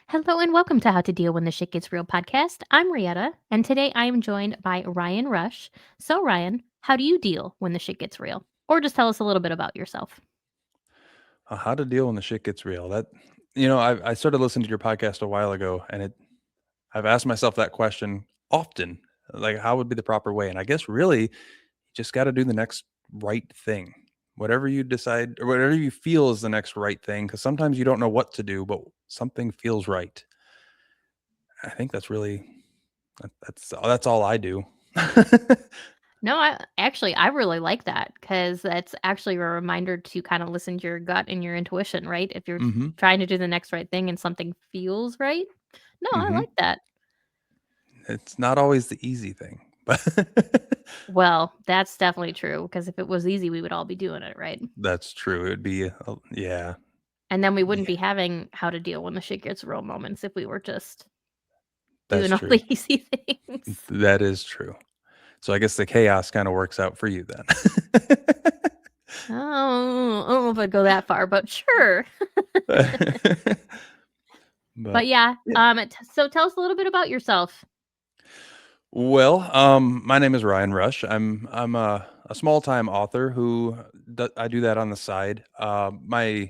Hello and welcome to How to Deal When the Shit Gets Real podcast. I'm Rietta, and today I am joined by Ryan Rush. So, Ryan, how do you deal when the shit gets real? Or just tell us a little bit about yourself. How to deal when the shit gets real. I started listening to your podcast a while ago, and I've asked myself that question often, like how would be the proper way? And I guess really, you just got to do the next right thing, whatever you decide or whatever you feel is the next right thing. Because sometimes you don't know what to do, but something feels right. I think that's all I do. No, I really like that because that's actually a reminder to kind of listen to your gut and your intuition, right? If you're hmm trying to do the next right thing and something feels right. No, I hmm like that. It's not always the easy thing, but Well, that's definitely true because if it was easy, we would all be doing it, right? that's true. It'd be, yeah, And then we wouldn't yeah, be having how to deal when the shit gets real moments if we were just that's doing all true. the easy things. That is true. So I guess the chaos kinda works out for you then. Oh, I don't know if I'd go that far, but sure. But, But yeah, yeah. so tell us a little bit about yourself. Well, my name is Ryan Rush. I'm a small-time author who I do that on the side. My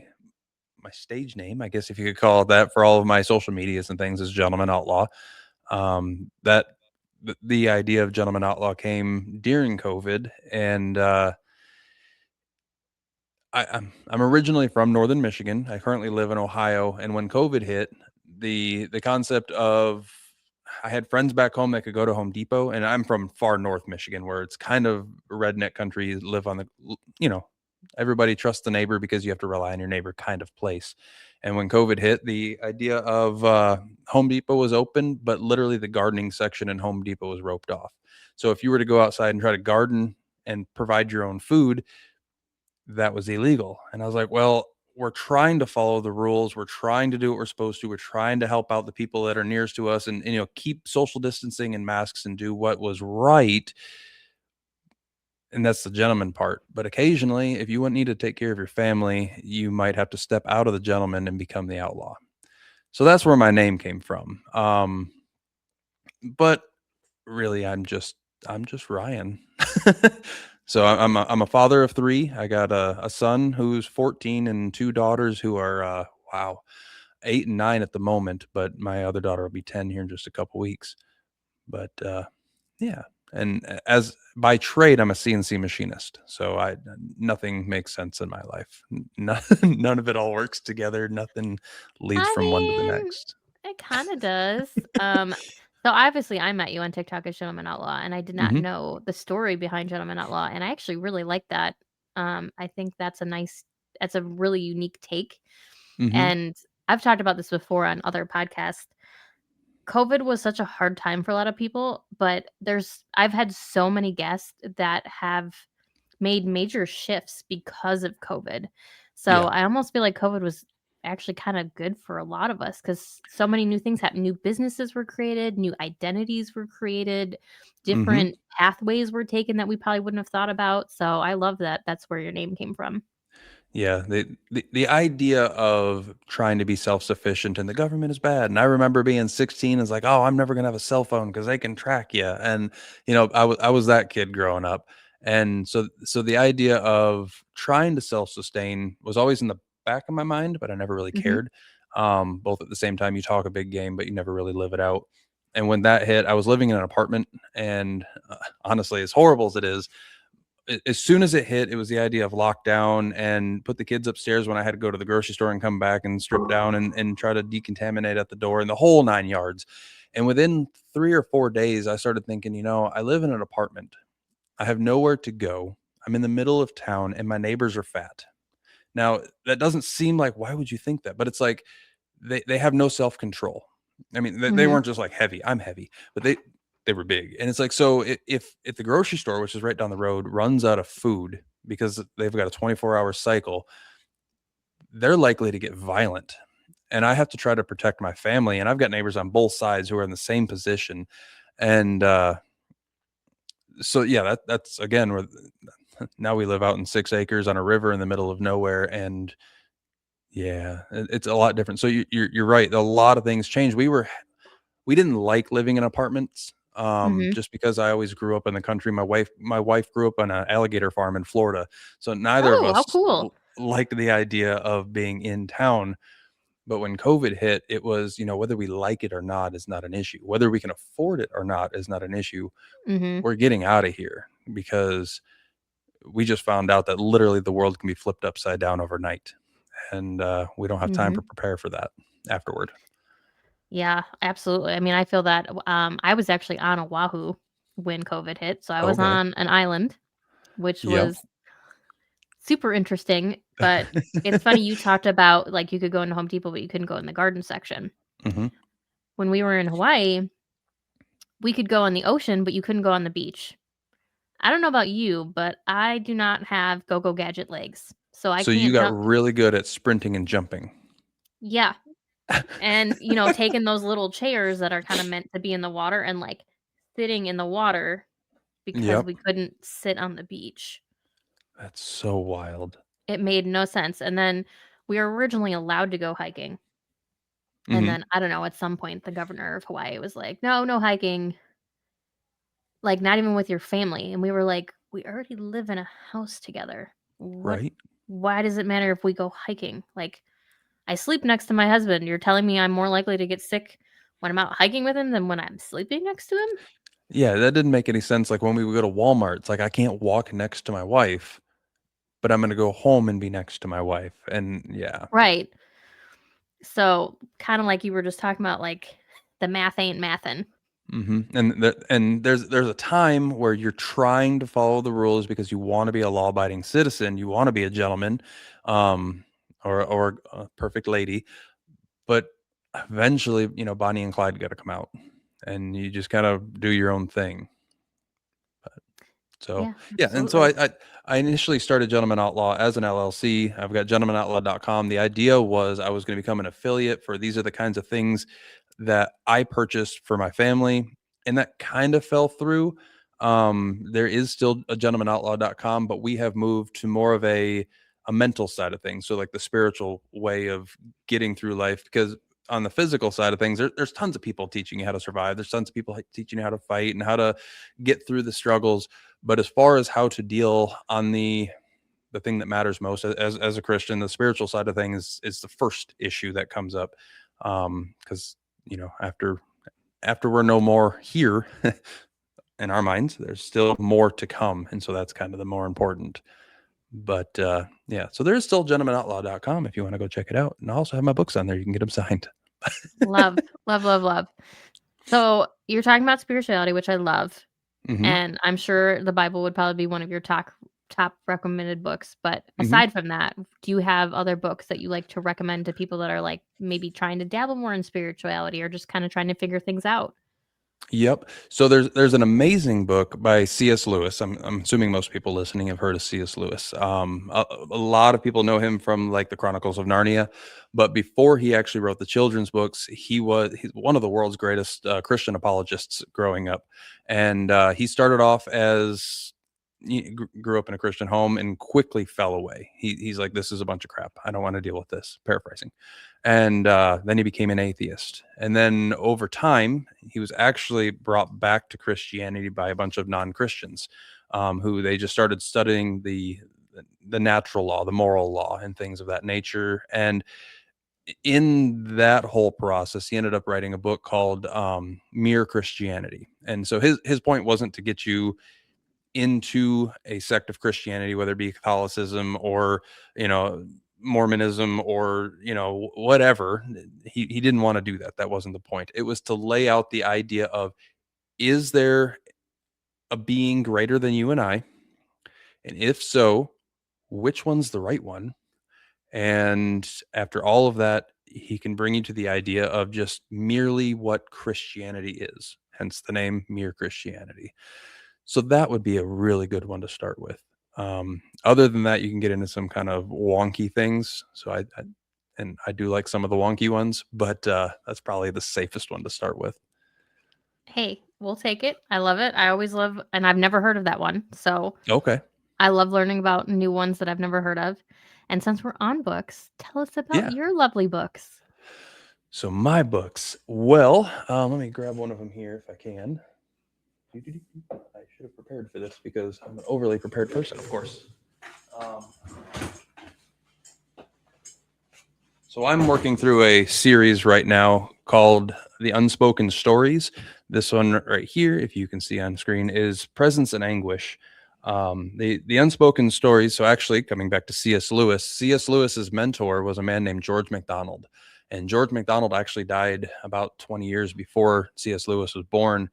stage name, I guess if you could call it that, for all of my social medias and things is Gentleman Outlaw. That the idea of Gentleman Outlaw came during COVID, and, I'm originally from Northern Michigan. I currently live in Ohio, and when COVID hit, the concept of I had friends back home that could go to Home Depot, and I'm from far north Michigan, where it's kind of redneck country. Live on you know, everybody trusts the neighbor because you have to rely on your neighbor kind of place. And when COVID hit, the idea of Home Depot was open, but literally the gardening section in Home Depot was roped off. So if you were to go outside and try to garden and provide your own food, that was illegal. And I was like, well, we're trying to follow the rules. We're trying to do what we're supposed to. We're trying to help out the people that are nearest to us and keep social distancing and masks and do what was right. And that's the gentleman part. But occasionally, if you need to take care of your family, you might have to step out of the gentleman and become the outlaw. So that's where my name came from. But really, I'm just Ryan. So I'm a father of three. I got a son who's 14 and two daughters who are wow, 8 and 9 at the moment. But my other daughter will be 10 here in just a couple weeks. But yeah, and as by trade, I'm a CNC machinist. So I nothing makes sense in my life. None, none of it all works together. Nothing leads I from one to the mean, next. it kind of does. So obviously I met you on TikTok as Gentleman Outlaw, and I did not hmm know the story behind Gentleman Outlaw, and I actually really like that. I think that's a really unique take, hmm and I've talked about this before on other podcasts. COVID was such a hard time for a lot of people, but I've had so many guests that have made major shifts because of COVID. So Yeah. I almost feel like COVID was actually kind of good for a lot of us because so many new things happened. New businesses were created, new identities were created, hmm different pathways were taken that we probably wouldn't have thought about. So I love that that's where your name came from. Yeah, the idea of trying to be self-sufficient and the government is bad. And I remember being 16 is like, "Oh, I'm never gonna have a cell phone because they can track you." And I was that kid growing up. And so the idea of trying to self-sustain was always in the back of my mind, but I never really Hmm. cared. Both at the same time, you talk a big game, but you never really live it out. And when that hit, I was living in an apartment, and honestly, as horrible as it is, as soon as it hit, it was the idea of lockdown and put the kids upstairs when I had to go to the grocery store and come back and strip down and try to decontaminate at the door and the whole 9 yards. And within 3 or 4 days, I started thinking, I live in an apartment. I have nowhere to go. I'm in the middle of town and my neighbors are fat. Now, that doesn't seem like, why would you think that? But it's like they have no self control. I mean, they Hmm. weren't just like heavy. I'm heavy, but they were big. And it's like, so if the grocery store, which is right down the road, runs out of food because they've got a 24-hour cycle, they're likely to get violent. And I have to try to protect my family. And I've got neighbors on both sides who are in the same position. And so yeah, that's again where now we live out in 6 acres on a river in the middle of nowhere, and Yeah, it's a lot different. So you're right. A lot of things changed. We didn't like living in apartments, Mhm. just because I always grew up in the country. My wife grew up on an alligator farm in Florida, so neither of Oh, how us cool. liked the idea of being in town. But when COVID hit, it was, whether we like it or not is not an issue. Whether we can afford it or not is not an issue. Mhm. We're getting out of here because we just found out that literally the world can be flipped upside down overnight, and we don't have time to Mhm. prepare for that afterward. Yeah, absolutely. I mean, I feel that I was actually on Oahu when COVID hit, so I was Okay. on an island, which Yep. was super interesting, but it's funny you talked about, like, you could go into Home Depot, but you couldn't go in the garden section. Hmm. When we were in Hawaii, we could go on the ocean, but you couldn't go on the beach. I don't know about you, but I do not have go-go gadget legs, so I So you can't got jump. really good at sprinting and jumping. Yeah, and, taking those little chairs that are kinda meant to be in the water and, like, sitting in the water because Yep. we couldn't sit on the beach. That's so wild. It made no sense, and then we were originally allowed to go hiking, and Hmm. then, I don't know, at some point, the governor of Hawaii was like, "No, no hiking, like, not even with your family," and we were like, "We already live in a house together. Right. Why does it matter if we go hiking? Like, I sleep next to my husband. You're telling me I'm more likely to get sick when I'm out hiking with him than when I'm sleeping next to him?" Yeah, that didn't make any sense. Like when we would go to Walmart, it's like I can't walk next to my wife, but I'm going to go home and be next to my wife. And yeah. Right. So, kinda like you were just talking about, like, the math ain't mathin'. And there's a time where you're trying to follow the rules because you want to be a law-abiding citizen, you want to be a gentleman, um, or a perfect lady, but eventually, Bonnie and Clyde got to come out, and you just gotta do your own thing. So Yeah, yeah, and so absolutely. I initially started Gentleman Outlaw as an LLC. I've got gentlemanoutlaw.com. The idea was I was going to become an affiliate for these are the kinds of things that I purchased for my family, and that kind of fell through. There is still a gentlemanoutlaw.com, but we have moved to more of a mental side of things. So like the spiritual way of getting through life, because on the physical side of things, there's tons of people teaching you how to survive. There's tons of people teaching you how to fight and how to get through the struggles. But as far as how to deal on the thing that matters most as a Christian, the spiritual side of things is the first issue that comes up. Because after we're no more here in our minds, there's still more to come, and so that's kind of the more important. But yeah, so there's still gentlemanoutlaw.com if you want to go check it out, and I also have my books on there. You can get them signed. Love, love, love, love. So, you're talking about spirituality, which I love, Hmm. and I'm sure the Bible would probably be one of your top recommended books, but Hmm. aside from that, do you have other books that you like to recommend to people that are, like, maybe trying to dabble more in spirituality or just kinda trying to figure things out? Yep. So there's an amazing book by C.S. Lewis. I'm assuming most people listening have heard of C.S. Lewis. A lot of people know him from like the Chronicles of Narnia, but before he actually wrote the children's books, he's one of the world's greatest Christian apologists growing up, and he started off as he grew up in a Christian home and quickly fell away. He's like, this is a bunch of crap. I don't want to deal with this. Paraphrasing. And then he became an atheist. And then over time, he was actually brought back to Christianity by a bunch of non-Christians, who they just started studying the natural law, the moral law, and things of that nature. And in that whole process, he ended up writing a book called Mere Christianity. And so his point wasn't to get you into a sect of Christianity, whether it be Catholicism or, you know, Mormonism or, whatever. He didn't want to do that. That wasn't the point. It was to lay out the idea of, is there a being greater than you and I? And if so, which one's the right one? And after all of that, he can bring you to the idea of just merely what Christianity is, hence the name Mere Christianity. So that would be a really good one to start with. Other than that, you can get into some kind of wonky things. So I do like some of the wonky ones, but that's probably the safest one to start with. Hey, we'll take it. I love it. I always love, and I've never heard of that one, so Okay. I love learning about new ones that I've never heard of. And since we're on books, tell us about Yeah. your lovely books. So my books. Well, let me grab one of them here if I can. I should have prepared for this because I'm an overly prepared person, of course. Um, so I'm working through a series right now called The Unspoken Stories. This one right here, if you can see on screen, is Presence and Anguish. The unspoken stories. So actually, coming back to C.S. Lewis, C.S. Lewis's mentor was a man named George MacDonald, and George MacDonald actually died about 20 years before C.S. Lewis was born.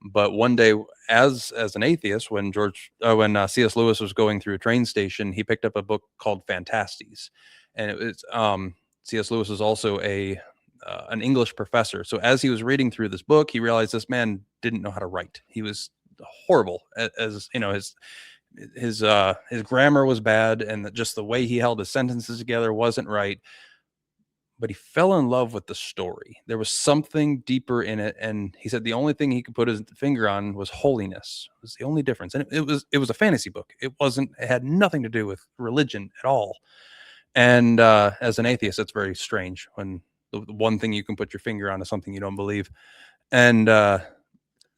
But one day, as an atheist, when C.S. Lewis was going through a train station, he picked up a book called Fantastes, and it was C.S. Lewis was also an English professor. So as he was reading through this book, he realized this man didn't know how to write. He was horrible, as you know, his grammar was bad, and just the way he held his sentences together wasn't right. But he fell in love with the story. There was something deeper in it, and he said the only thing he could put his finger on was holiness. It was the only difference, and it was a fantasy book. It had nothing to do with religion at all. And as an atheist, it's very strange when the one thing you can put your finger on is something you don't believe. And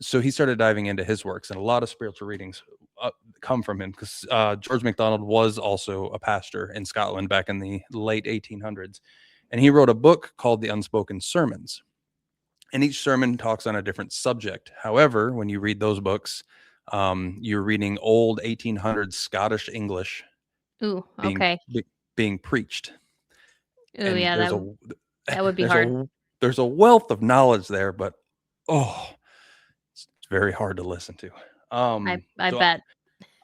so he started diving into his works, and a lot of spiritual readings come from him because George MacDonald was also a pastor in Scotland back in the late 1800s. And he wrote a book called The Unspoken Sermons. And each sermon talks on a different subject. However, when you read those books, you're reading old 1800s Scottish English Ooh, being okay. being preached. Ooh, And yeah, that would be there's hard. there's a wealth of knowledge there, but oh, it's very hard to listen to. I So bet.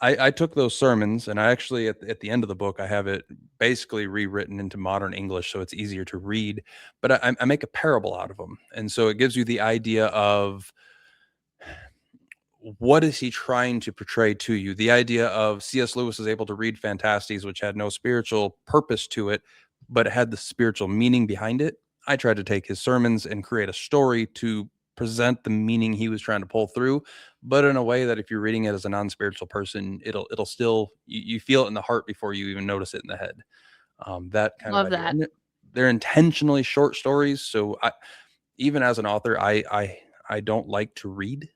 I took those sermons, and I actually at the end of the book I have it basically rewritten into modern English so it's easier to read. But I make a parable out of them, and so it gives you the idea of what is he trying to portray to you? The idea of C.S. Lewis is able to read Fantastes, which had no spiritual purpose to it, but it had the spiritual meaning behind it. I tried to take his sermons and create a story to present the meaning he was trying to pull through, but in a way that if you're reading it as a non-spiritual person, it'll still you feel it in the heart before you even notice it in the head. That kind of Love idea, that. and they're intentionally short stories. So even as an author, I don't like to read,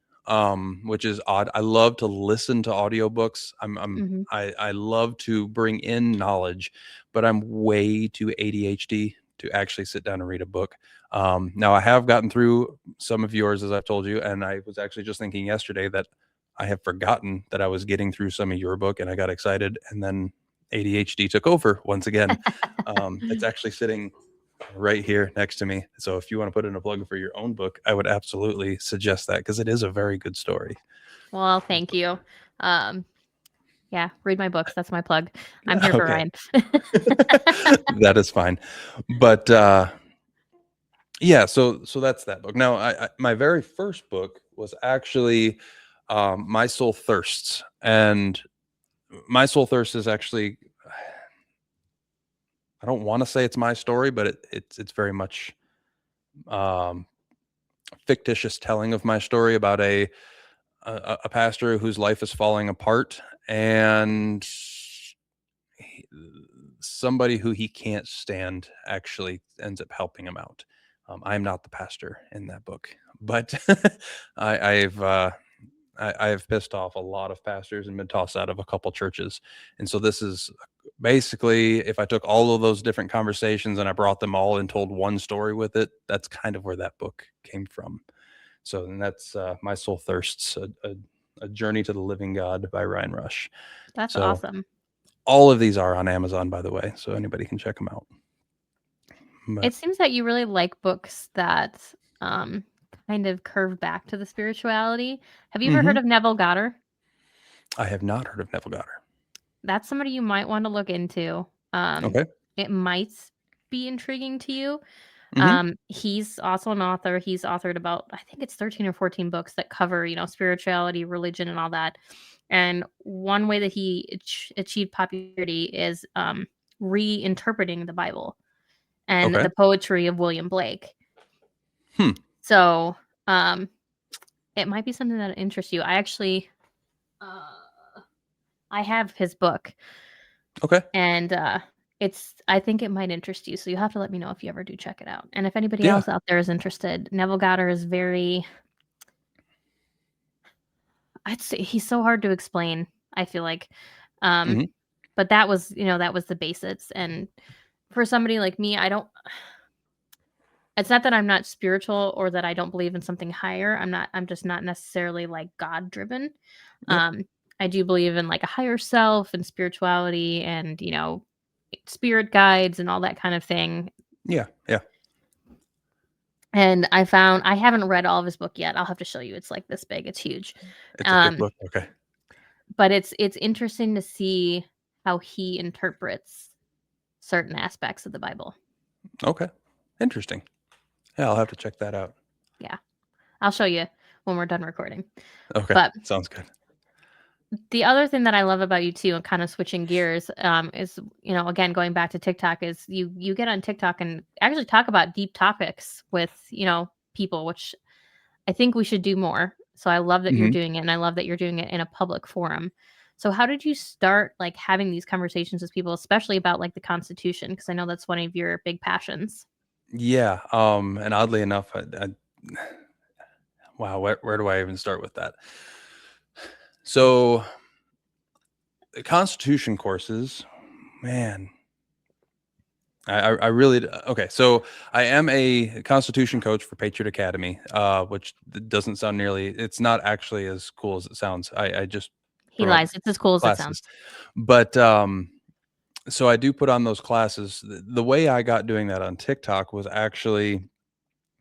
which is odd. I love to listen to audiobooks. Hmm. I love to bring in knowledge, but I'm way too ADHD to actually sit down and read a book. Now I have gotten through some of yours, as I've told you, and I was actually just thinking yesterday that I have forgotten that I was getting through some of your book, and I got excited, and then ADHD took over once again. It's actually sitting right here next to me. So if you want to put in a plug for your own book, I would absolutely suggest that because it is a very good story. Well, thank you. Um, yeah, read my books. That's my plug. I'm here for Okay. Ryan. That is fine. But yeah, so that's that book. Now, my very first book was actually My Soul Thirsts. And My Soul Thirsts is actually, I don't want to say it's my story, but it's very much um, fictitious telling of my story about a pastor whose life is falling apart, and somebody who he can't stand actually ends up helping him out. I'm not the pastor in that book, but I've I have pissed off a lot of pastors and been tossed out of a couple churches. And so this is basically, if I took all of those different conversations and I brought them all and told one story with it, that's kind of where that book came from. So, and that's My Soul Thirsts, a Journey to the Living God by Ryan Rush. That's So awesome. all of these are on Amazon, by the way, so anybody can check them out. But It seems that you really like books that um, kind of curve back to the spirituality. Have you ever heard mhm. of Neville Goddard? I have not heard of Neville Goddard. That's somebody you might want to look into. Um, Okay. it might be intriguing to you. Hmm. He's also an author. He's authored about, I think it's 13 or 14 books that cover, spirituality, religion, and all that. And one way that he achieved popularity is reinterpreting the Bible and Okay. the poetry of William Blake. Hmm. So it might be something that interests you. Uh, I have his book, Okay. and I think it might interest you, so you have to let me know if you ever do check it out. And if anybody Yeah. else out there is interested, Neville Goddard is I'd say he's so hard to explain, I feel like. Um, Hmm. but that was, that was the basics. And for somebody like me, it's not that I'm not spiritual or that I don't believe in something higher. I'm just not necessarily like God driven. Yep. Um, I do believe in like a higher self and spirituality and, spirit guides and all that kind of thing. Yeah. Yeah. And I haven't read all of his book yet. I'll have to show you. It's like this big. It's huge. It's a thick Um, book. Okay. but it's interesting to see how he interprets certain aspects of the Bible. Okay. Interesting. Yeah, I'll have to check that out. Yeah. I'll show you when we're done recording. Okay. But Sounds good. the other thing that I love about you too, and kind of switching gears, is again going back to TikTok, is you get on TikTok and actually talk about deep topics with people, which I think we should do more. So I love that you're Hmm. doing it, and I love that you're doing it in a public forum. So how did you start like having these conversations with people, especially about like the Constitution? Because I know that's one of your big passions. Yeah. And oddly enough, wow, where do I even start with that? So the Constitution courses, man, I really okay. So I am a Constitution coach for Patriot Academy, which doesn't sound nearly. It's not actually as cool as it sounds. I just He promote lies. It's as cool as it sounds. classes, but so I do put on those classes. The way I got doing that on TikTok was actually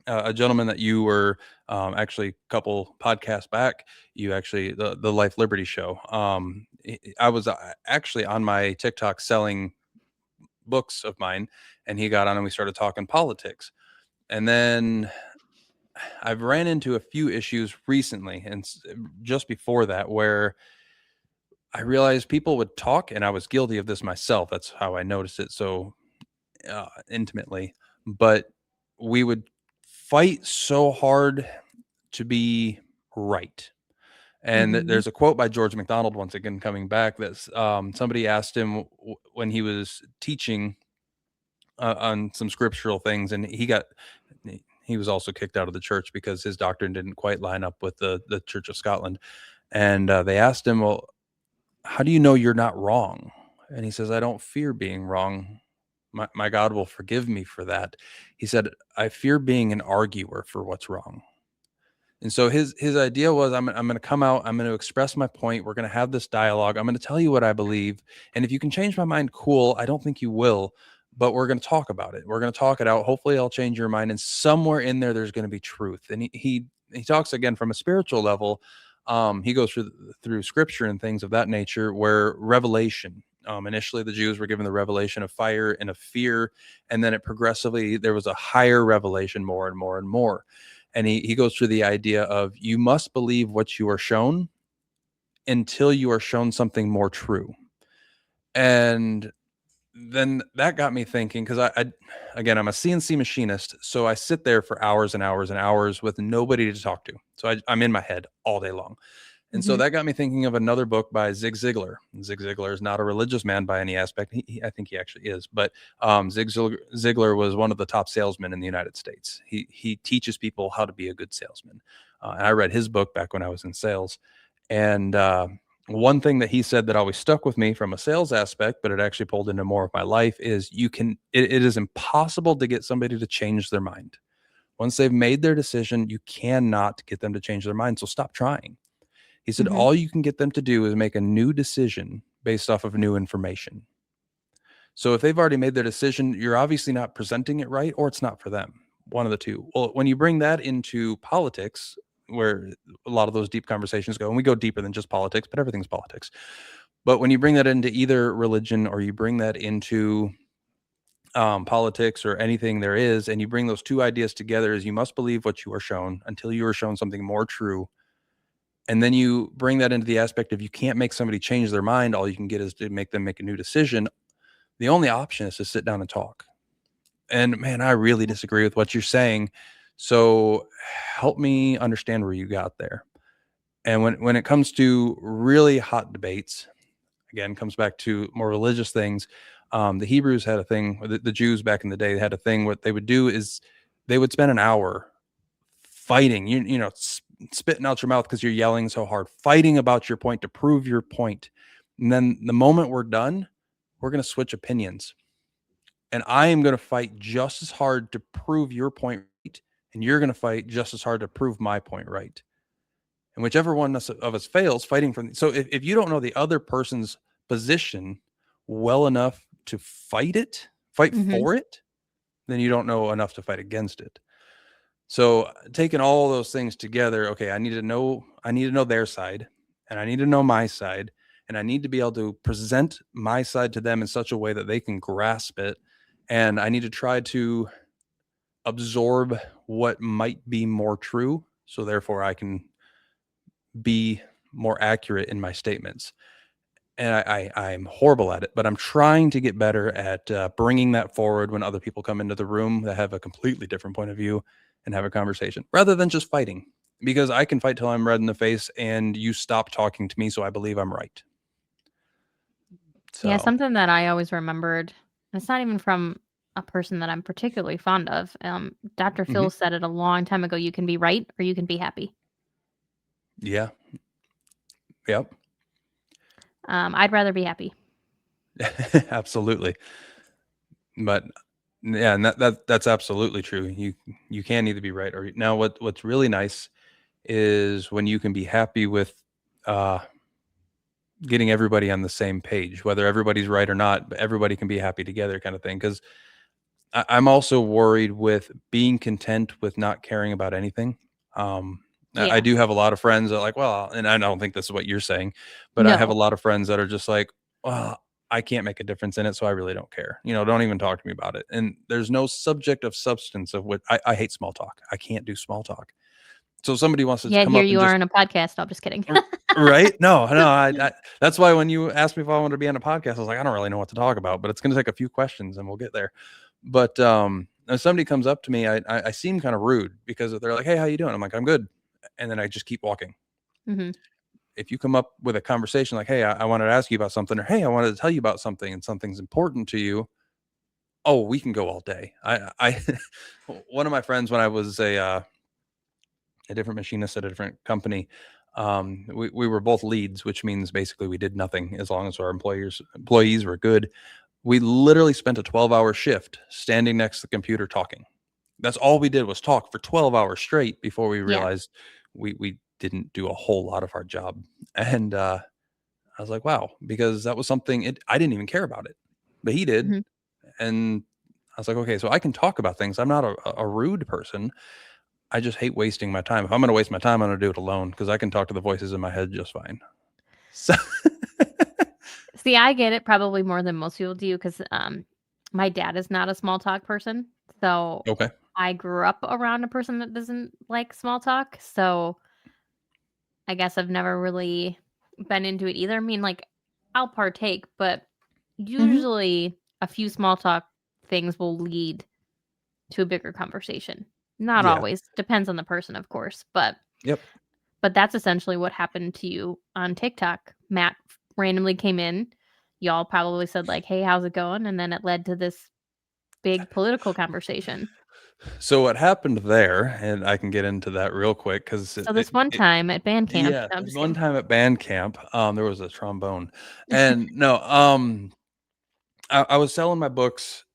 a gentleman that you were actually a couple podcasts back. You actually the Life Liberty show. I was actually on my TikTok selling books of mine, and he got on and we started talking politics. And then I've ran into a few issues recently and just before that where I realized people would talk, and I was guilty of this myself. That's how I noticed it so intimately. But we would fight so hard to be right. And Hmm. there's a quote by George MacDonald once again coming back that's somebody asked him when he was teaching on some scriptural things, and he was also kicked out of the church because his doctrine didn't quite line up with the Church of Scotland. And they asked him, "Well, how do you know you're not wrong?" And he says, "I don't fear being wrong. My God will forgive me for that." He said, "I fear being an arguer for what's wrong." And so his idea was, I'm going to come out, I'm going to express my point, we're going to have this dialogue, I'm going to tell you what I believe, and if you can change my mind, cool. I don't think you will, but we're going to talk about it. We're going to talk it out. Hopefully I'll change your mind, and somewhere in there there's going to be truth. And he talks again from a spiritual level. He goes through scripture and things of that nature where revelation, initially the Jews were given the revelation of fire and of fear, and then it progressively there was a higher revelation, more and more and more. And he goes through the idea of you must believe what you are shown until you are shown something more true. And then that got me thinking, because I again, I'm a CNC machinist, so I sit there for hours and hours and hours with nobody to talk to. So I'm in my head all day long. And so Hmm. that got me thinking of another book by Zig Ziglar. Zig Ziglar is not a religious man by any aspect. I think he actually is, but Ziglar was one of the top salesmen in the United States. He teaches people how to be a good salesman. And I read his book back when I was in sales. And one thing that he said that always stuck with me from a sales aspect, but it actually pulled into more of my life, is it is impossible to get somebody to change their mind. Once they've made their decision, you cannot get them to change their mind. So stop trying. He said, Hmm. all you can get them to do is make a new decision based off of new information. So if they've already made their decision, you're obviously not presenting it right, or it's not for them. One of the two. Well, when you bring that into politics, where a lot of those deep conversations go, and we go deeper than just politics, but everything's politics. But when you bring that into either religion or you bring that into politics or anything there is, and you bring those two ideas together, is you must believe what you are shown until you are shown something more true. And then you bring that into the aspect of you can't make somebody change their mind. All you can get is to make them make a new decision. The only option is to sit down and talk. And man, I really disagree with what you're saying. So help me understand where you got there. And when it comes to really hot debates, again, comes back to more religious things. The Hebrews had a thing, the Jews back in the day had a thing. What they would do is they would spend an hour fighting, spitting out your mouth because you're yelling so hard, fighting about your point to prove your point. And then the moment we're done, we're going to switch opinions. And I am going to fight just as hard to prove your point right. And you're going to fight just as hard to prove my point right. And whichever one of us fails, fighting from. So if you don't know the other person's position well enough to fight Mhm. for it, then you don't know enough to fight against it. So taking all those things together, okay, I need to know their side, and I need to know my side, and I need to be able to present my side to them in such a way that they can grasp it. And I need to try to absorb what might be more true, so therefore I can be more accurate in my statements. And I'm horrible at it, but I'm trying to get better at bringing that forward when other people come into the room that have a completely different point of view and have a conversation rather than just fighting, because I can fight till I'm red in the face and you stop talking to me. So I believe I'm right. Yeah, So, something that I always remembered, and it's not even from a person that I'm particularly fond of. Dr. mhm. Phil said it a long time ago, you can be right or you can be happy. Yeah. Yep. I'd rather be happy. Absolutely. But yeah, and that's absolutely true. You can either be right or now what's really nice is when you can be happy with uh getting everybody on the same page, whether everybody's right or not, but everybody can be happy together kind of thing. Because I'm also worried with being content with not caring about anything. Um, I Yeah. do have a lot of friends that are like, well, and I don't think this is what you're saying, but I have a No. lot of friends that are just like, well, I can't make a difference in it, so I really don't care. Don't even talk to me about it. And there's no subject of substance of what I hate small talk. I can't do small talk. So if somebody wants to Yeah, come here up and you are just in a podcast. No, I'm just kidding. right? No, no. I that's why when you asked me if I wanted to be on a podcast, I was like, I don't really know what to talk about, but it's going to take a few questions and we'll get there. But if somebody comes up to me, I seem kind of rude because they're like, "Hey, how you doing?" I'm like, "I'm good," and then I just keep walking. Mhm. If you come up with a conversation like, "Hey, I wanted to ask you about something," or "Hey, I wanted to tell you about something," and something's important to you, oh, we can go all day. One of my friends when I was a different machinist at a different company. We were both leads, which means basically we did nothing as long as our employees were good. We literally spent a 12-hour shift standing next to the computer talking. That's all we did was talk for 12 hours straight before we Yeah. realized we didn't do a whole lot of our job. And I was like, wow, because that was something I didn't even care about it, but he did. Mhm. And I was like, okay, so I can talk about things. I'm not a rude person. I just hate wasting my time. If I'm going to waste my time, I'm going to do it alone because I can talk to the voices in my head just fine. So, See, I get it probably more than most people do because my dad is not a small talk person. So okay. I grew up around a person that doesn't like small talk. So I guess I've never really been into it either. I mean, like, I'll partake, but Hmm. usually a few small talk things will lead to a bigger conversation. Not Yeah. always. Depends on the person, of course. Yep. But that's essentially what happened to you on TikTok. Matt randomly came in. Y'all probably said like, "Hey, how's it going?" And then it led to this big political conversation. So what happened there, and I can get into that real quick because So this one time at band camp, yeah, no, I'm just one kidding. time at band camp, there was a trombone, and no, I was selling my books,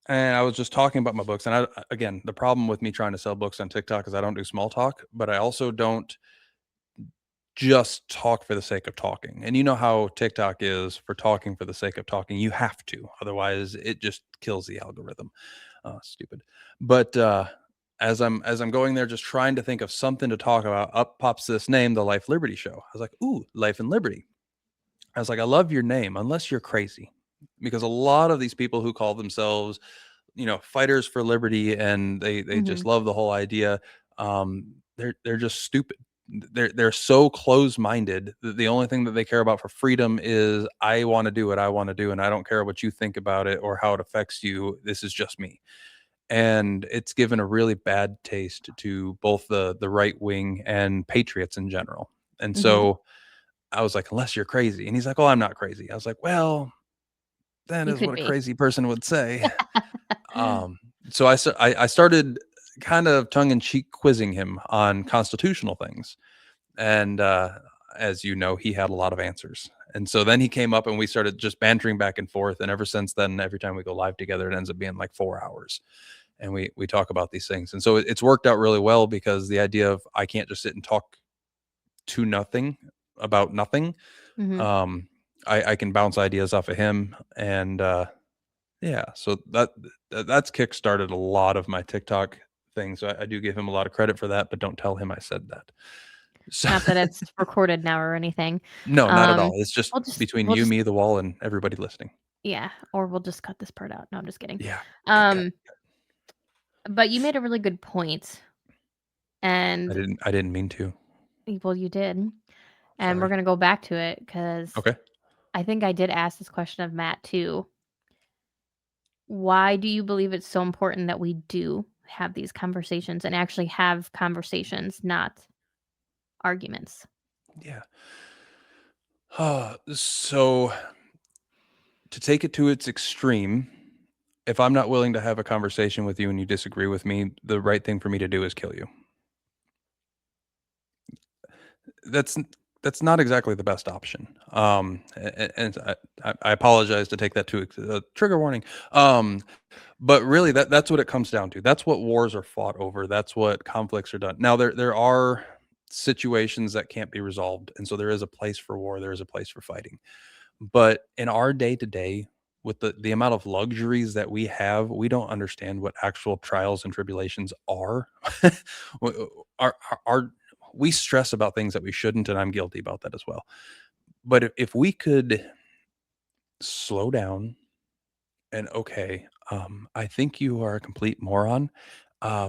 and I was just talking about my books, and again, the problem with me trying to sell books on TikTok is I don't do small talk, but I also don't just talk for the sake of talking. And you know how TikTok is for talking for the sake of talking. You have to, otherwise it just kills the algorithm. Stupid. But as I'm going there just trying to think of something to talk about, up pops this name, the Life Liberty Show. I was like, "Ooh, Life and Liberty." I was like, "I love your name unless you're crazy." Because a lot of these people who call themselves, fighters for liberty and they just Mhm. love the whole idea, they're just stupid. They're so close-minded that the only thing that they care about for freedom is I want to do what I want to do and I don't care what you think about it or how it affects you. This is just me. And it's given a really bad taste to both the right wing and patriots in general. And Mhm. so I was like, unless you're crazy. And he's like, "Oh, I'm not crazy." I was like, well, That You is could what a be. crazy person would say. So I started kind of tongue in cheek quizzing him on constitutional things. And as you know, he had a lot of answers. And so then he came up and we started just bantering back and forth. And ever since then, every time we go live together, it ends up being like 4 hours. And we talk about these things. And so it's worked out really well because the idea of I can't just sit and talk to nothing about nothing. Mhm. Um, I can bounce ideas off of him. And yeah, so that's kickstarted a lot of my TikTok things. So I do give him a lot of credit for that, but don't tell him I said that. So Not that it's recorded now or anything. no, not at Um, all. It's just between we'll you, just me, the wall, and everybody listening. yeah, or we'll just cut this part out. No, I'm just kidding. Yeah. Um, but you made a really good point, I and didn't mean to. well, you did, and we're Sorry. gonna go back to it because Okay. I think I did ask this question of Matt too. Why do you believe it's so important that we do have these conversations and actually have conversations, not arguments? Yeah. So to take it to its extreme, if I'm not willing to have a conversation with you and you disagree with me, the right thing for me to do is kill you. That's that's not exactly the best option. And I apologize to take that to a trigger warning. But really, that's what it comes down to. That's what wars are fought over. That's what conflicts are done. Now, there are situations that can't be resolved, and so there is a place for war. There is a place for fighting. But in our day to day, with the amount of luxuries that we have, we don't understand what actual trials and tribulations are. W- our we stress about things that we shouldn't, and I'm guilty about that as well. But if we could slow down and okay, I think you are a complete moron, uh,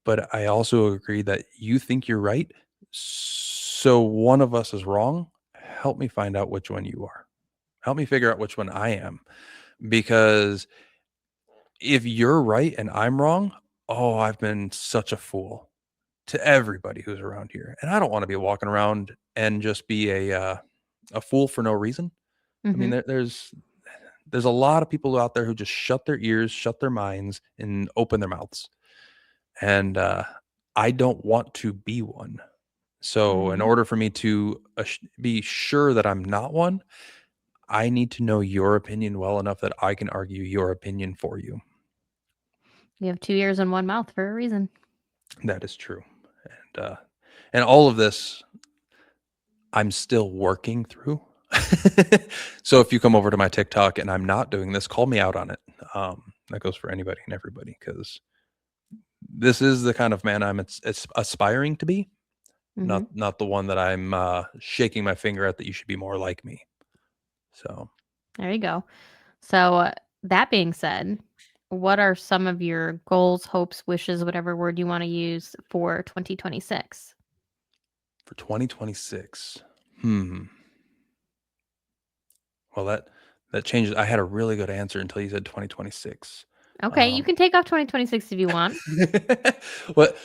but I also agree that you think you're right. So one of us is wrong. Help me find out which one you are. Help me figure out which one I am. Because if you're right and I'm wrong, oh, I've been such a fool to everybody who's around here. And I don't want to be walking around and just be a fool for no reason. I mean, Mhm. there's a lot of people out there who just shut their ears, shut their minds, and open their mouths. And I don't want to be one. So, in Mhm. order for me to be sure that I'm not one, I need to know your opinion well enough that I can argue your opinion for you. You have 2 ears and 1 mouth for a reason. That is true. And all of this I'm still working through. So if you come over to my TikTok and I'm not doing this, call me out on it. That goes for anybody and everybody because this is the kind of man it's aspiring to be, not Mhm. not the one that I'm shaking my finger at that you should be more like me. So There you go. So, that being said, what are some of your goals, hopes, wishes, whatever word you wanna use for 2026? for 2026, well that changes. I had a really good answer until you said 2026. Okay, you Um, can take off 2026 if you want. What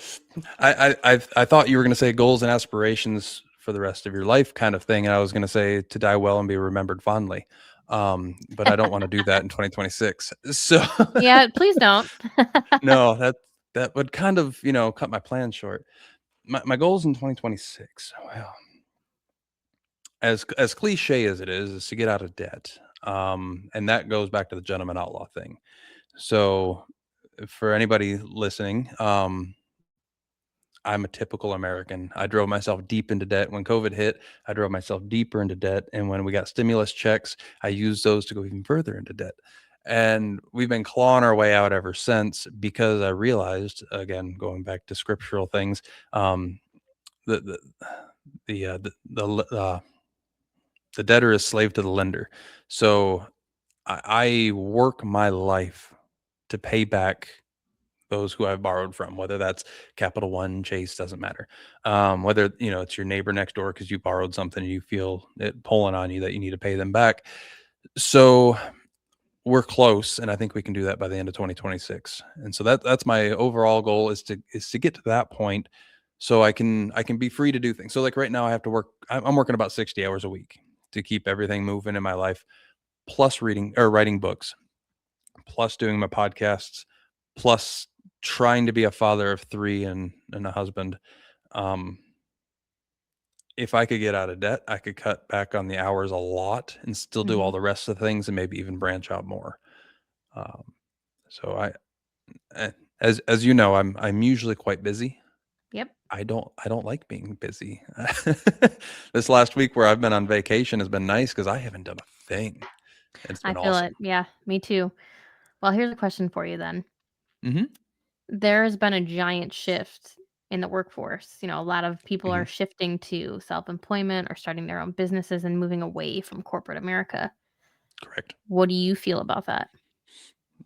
I thought you were gonna say goals and aspirations for the rest of your life kind of thing, and I was gonna say to die well and be remembered fondly. But I don't wanna do that in 2026. So Yeah, please don't. no, that would kind of, cut my plans short. My goals in 2026, well, as cliche as it is to get out of debt. And that goes back to the gentleman outlaw thing. So for anybody listening, I'm a typical American. I drove myself deep into debt. When COVID hit, I drove myself deeper into debt. And when we got stimulus checks, I used those to go even further into debt. And we've been clawing our way out ever since because I realized, again, going back to scriptural things, the the the debtor is slave to the lender. So I work my life to pay back those who I've borrowed from, whether that's Capital One, Chase, doesn't matter. Whether it's your neighbor next door because you borrowed something and you feel it pulling on you that you need to pay them back. So we're close, and I think we can do that by the end of 2026. And so that's my overall goal is to get to that point, so I can be free to do things. So like right now, I have to work. I'm working about 60 hours a week to keep everything moving in my life. plus reading or writing books, plus doing my podcasts, plus trying to be a father of 3 and a husband. Um, if I could get out of debt, I could cut back on the hours a lot and still do all Mhm. the rest of the things and maybe even branch out more. Um, so eh, as you know, I'm usually quite busy. Yep. I don't like being busy. This last week where I've been on vacation has been nice because I haven't done a thing. It's I been feel it. awesome. Yeah, me too. Well, here's a question for you then. Mhm, There's been a giant shift in the workforce. A lot of people mhm, are shifting to self-employment or starting their own businesses and moving away from corporate America. correct. What do you feel about that?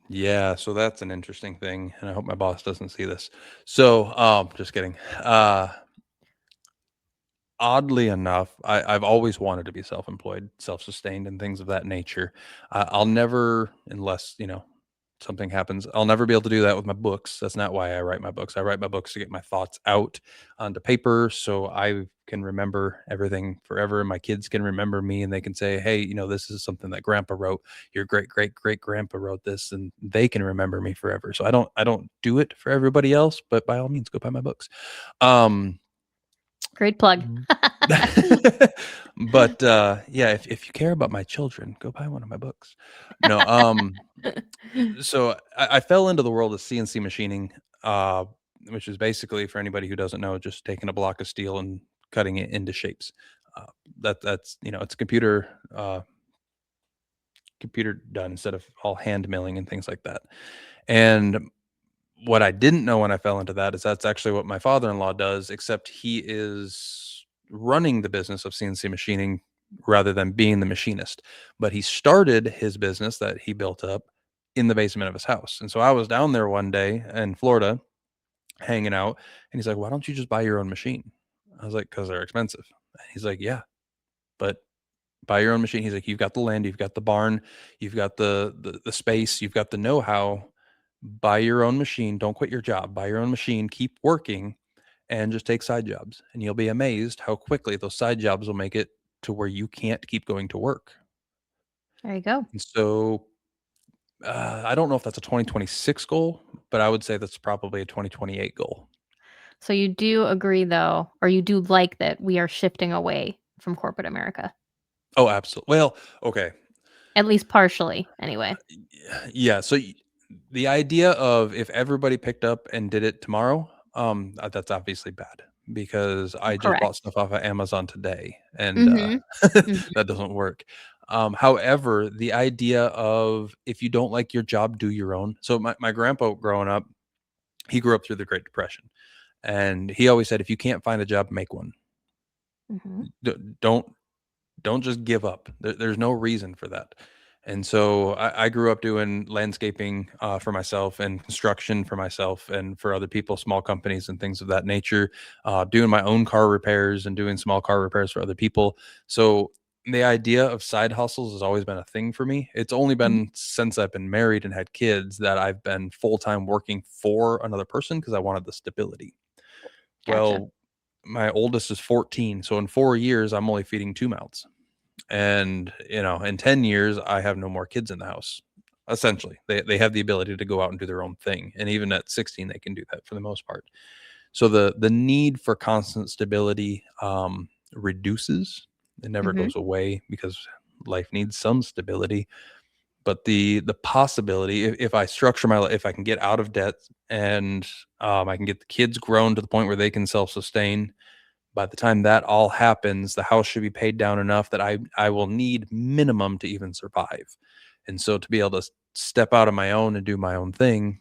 Yeah, so that's an interesting thing, and I hope my boss doesn't see this. So, just kidding. Oddly enough, I've always wanted to be self-employed, self-sustained, and things of that nature. I'll never, unless something happens, I'll never be able to do that with my books. That's not why I write my books. I write my books to get my thoughts out onto paper, so I can remember everything forever. And my kids can remember me, and they can say, "Hey, this is something that Grandpa wrote. Your great great great grandpa wrote this," and they can remember me forever. So I don't do it for everybody else, but by all means, go buy my books. Um, Great plug. Mm. But, yeah, if you care about my children, go buy one of my books. No, so I fell into the world of CNC machining, which is basically, for anybody who doesn't know, just taking a block of steel and cutting it into shapes. Uh, that's it's computer done instead of all hand milling and things like that. And what I didn't know when I fell into that is that's actually what my father-in-law does, except he is running the business of CNC machining rather than being the machinist. But he started his business that he built up in the basement of his house. And so I was down there one day in Florida hanging out, and he's like, "Why don't you just buy your own machine?" I was like, "'Cause they're expensive." And he's like, "Yeah, but buy your own machine." He's like, "You've got the land, you've got the barn, you've got the space, you've got the know-how. Buy your own machine. Don't quit your job. Buy your own machine. Keep working, and just take side jobs. And you'll be amazed how quickly those side jobs will make it to where you can't keep going to work." There you go. And so I don't know if that's a 2026 goal, but I would say that's probably a 2028 goal. So you do agree though, or you do like that we are shifting away from corporate America, Oh, absolutely. Well, okay. at least partially anyway. Yeah. So the idea of if everybody picked up and did it tomorrow, that's obviously bad because I just Correct. bought stuff off of Amazon today, and Mhm. Mhm. that doesn't work. However, the idea of if you don't like your job, do your own. So my grandpa growing up, he grew up through the Great Depression, and he always said, if you can't find a job, make one. Mhm. D- don't don't just give up. There's no reason for that. And so I grew up doing landscaping for myself and construction for myself and for other people, small companies and things of that nature, doing my own car repairs and doing small car repairs for other people. So the idea of side hustles has always been a thing for me. It's only Mhm. been since I've been married and had kids that I've been full time working for another person because I wanted the stability. Gotcha. Well, my oldest is 14. So in 4 years, I'm only feeding two mouths. And, in 10 years, I have no more kids in the house. Essentially, they have the ability to go out and do their own thing. And even at 16, they can do that for the most part. So the need for constant stability reduces. It never Mhm. goes away because life needs some stability. But the possibility, if I structure my life, if I can get out of debt and I can get the kids grown to the point where they can self sustain, by the time that all happens, the house should be paid down enough that I will need minimum to even survive. And so to be able to step out on my own and do my own thing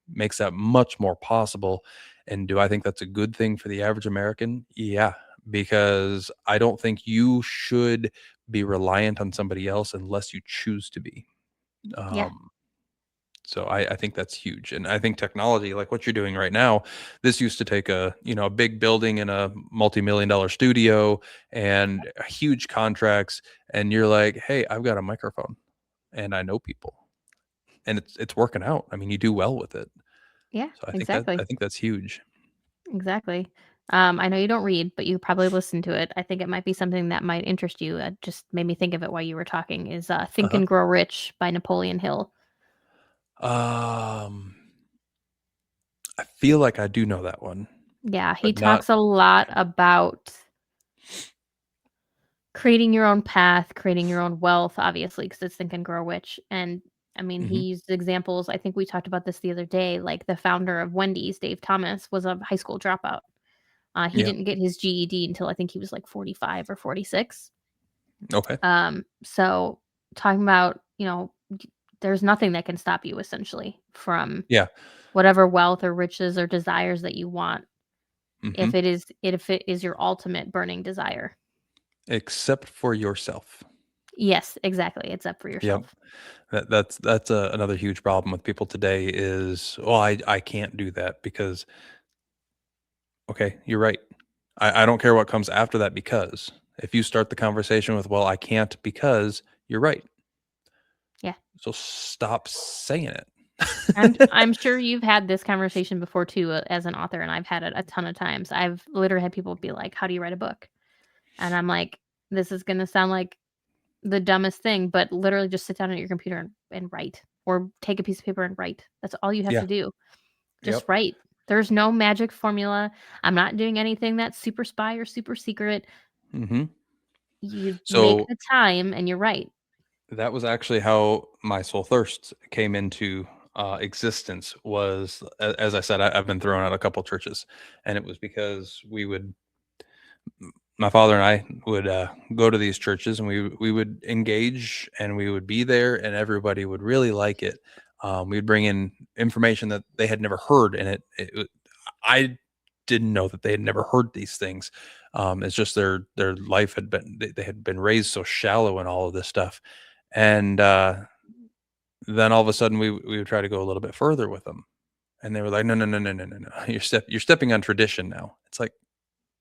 makes that much more possible. And do I think that's a good thing for the average American? Yeah, because I don't think you should be reliant on somebody else unless you choose to be. Yeah. Um, so I think that's huge. And I think technology, like what you're doing right now, this used to take a big building and a multi-million dollar studio and huge contracts. And you're like, hey, I've got a microphone and I know people. And it's working out. I mean, you do well with it. Yeah, So I think exactly. that's huge. Exactly. I know you don't read, but you probably listen to it. I think it might be something that might interest you. It just made me think of it while you were talking. Is Think Uh-huh. and Grow Rich by Napoleon Hill. Um, I feel like I do know that one, Yeah, he but not. talks a lot about creating your own path, creating your own wealth, obviously, because it's Think and Grow Rich. And I mean, he Mhm. used examples. I think we talked about this the other day. Like the founder of Wendy's, Dave Thomas, was a high school dropout. He Yeah. didn't get his GED until I think he was like 45 or 46. Okay. So talking about, there's nothing that can stop you essentially from Yeah. whatever wealth or riches or desires that you want Mhm. if it is your ultimate burning desire. Except for yourself. Yes, exactly. It's up for Yep. yourself. That's another huge problem with people today is, "Well, I can't do that because." Okay, you're right. I don't care what comes after that because if you start the conversation with, "Well, I can't because," you're right. Yeah. So stop saying it. I'm sure you've had this conversation before too, as an author, and I've had it a ton of times. I've literally had people be like, "How do you write a book?" And I'm like, "This is gonna sound like the dumbest thing, but literally just sit down at your computer and write, or take a piece of paper and write. That's all you have Yeah. to do. Just Yep. write. There's no magic formula. I'm not doing anything that's super spy or super secret. Mhm. You make So the time and you write." that was actually how my soul thirst came into existence. Was as I said, I've been thrown out a couple churches, and it was because my father and I would go to these churches, and we would engage, and we would be there, and everybody would really like it. We'd bring in information that they had never heard, and I didn't know that they had never heard these things. It's just their life had been they had been raised so shallow in all of this stuff, and then all of a sudden we would try to go a little bit further with them, and they were like, no, no, no, no, no, no, no. You're stepping on tradition now. It's like,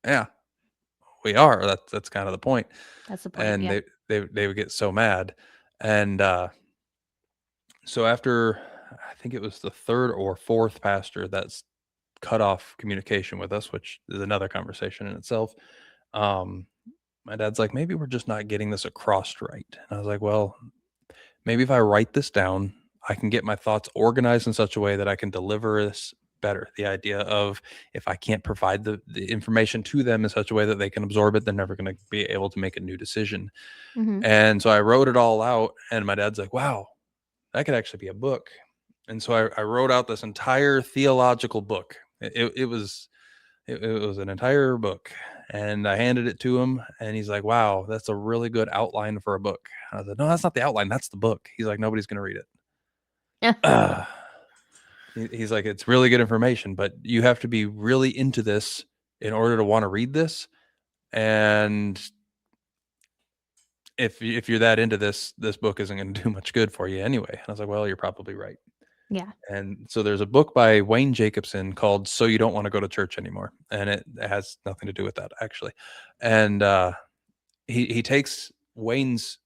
yeah, we are. That's kind of the point. That's the point. And Yeah. they would get so mad, and so after I think it was the third or fourth pastor that's cut off communication with us, which is another conversation in itself. Um, my dad's like, maybe we're just not getting this across right. And I was like, well, maybe if I write this down, I can get my thoughts organized in such a way that I can deliver this better. The idea of if I can't provide the information to them in such a way that they can absorb it, they're never going to be able to make a new decision. Mhm. And so I wrote it all out, and my dad's like, wow, that could actually be a book. And so I wrote out this entire theological book. It was an entire book, and I handed it to him, and he's like, "Wow, that's a really good outline for a book." I was like, "No, that's not the outline. That's the book." He's like, "Nobody's gonna read it." Yeah. Ugh. He's like, "It's really good information, but you have to be really into this in order to want to read this. And if you're that into this book isn't going to do much good for you anyway." And I was like, "Well, you're probably right." Yeah. And so there's a book by Wayne Jacobson called "So You Don't Want to Go to Church Anymore," and it has nothing to do with that actually. And he takes Wayne's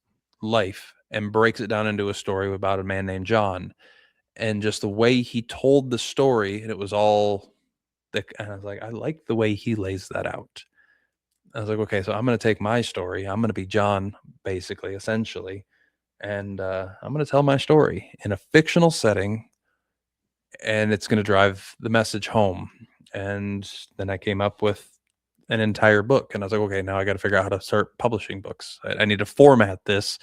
life and breaks it down into a story about a man named John, and just the way he told the story, and it was all and I was like, I like the way he lays that out. I was like, okay, so I'm going to take my story. I'm going to be John, basically, essentially, and I'm going to tell my story in a fictional setting, and it's going to drive the message home. And then I came up with an entire book, and I was like, okay, now I got to figure out how to start publishing books. I need to format this.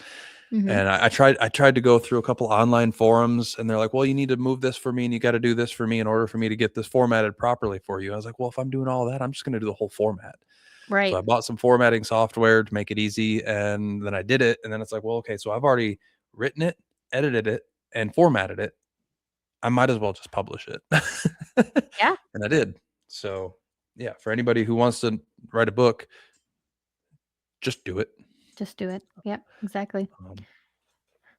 Mhm. And I tried to go through a couple online forums, and they're like, well, you need to move this for me, and you got to do this for me in order for me to get this formatted properly for you. I was like, well, if I'm doing all that, I'm just going to do the whole format. So Right. I bought some formatting software to make it easy, and then I did it. And then it's like, well, okay, so I've already written it, edited it, and formatted it. I might as well just publish it. Yeah. And I did. So yeah, for anybody who wants to write a book, just do it. Just do it. Yep. Exactly. Um,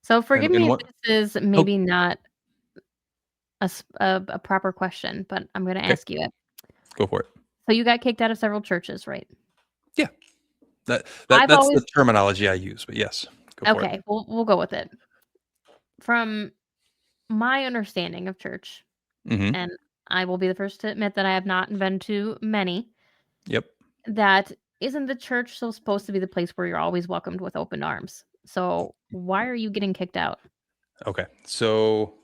So forgive me and if what? this is Oh, maybe not a proper question, but I'm going to okay, ask you it. go for it. So you got kicked out of several churches, right? Yeah, I've that's always the terminology I use. But yes, go for it. Okay, we'll go with it. From my understanding of church, Hmm. and I will be the first to admit that I have not been to many. Yep. that isn't the church so supposed to be the place where you're always welcomed with open arms? So why are you getting kicked out? Okay. So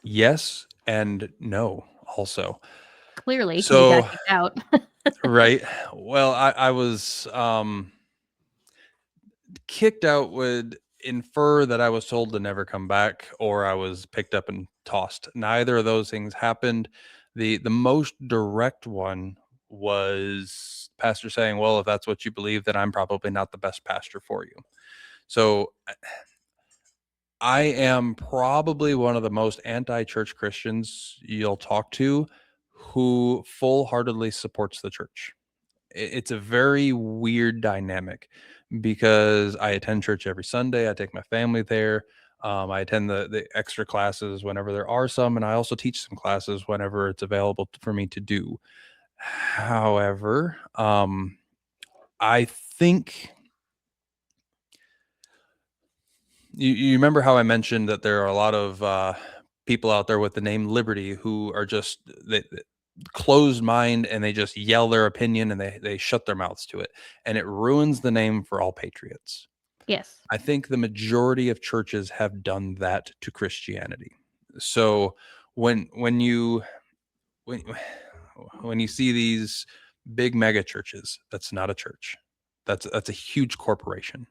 yes and no also. Clearly, because you got So kicked out. right. Well, I was kicked out would infer that I was told to never come back or I was picked up and tossed. Neither of those things happened. The most direct one was pastor saying, "Well, if that's what you believe, then I'm probably not the best pastor for you." So I am probably one of the most anti-church Christians you'll talk to who full-heartedly supports the church. It's a very weird dynamic because I attend church every Sunday. I take my family there. I attend the extra classes whenever there are some, and I also teach some classes whenever it's available for me to do. However, I think you remember how I mentioned that there are a lot of people out there with the name Liberty who are just closed mind and they just yell their opinion and they shut their mouths to it, and it ruins the name for all patriots. Yes. I think the majority of churches have done that to Christianity. So when you when when you see these big mega churches, that's not a church. That's a huge corporation.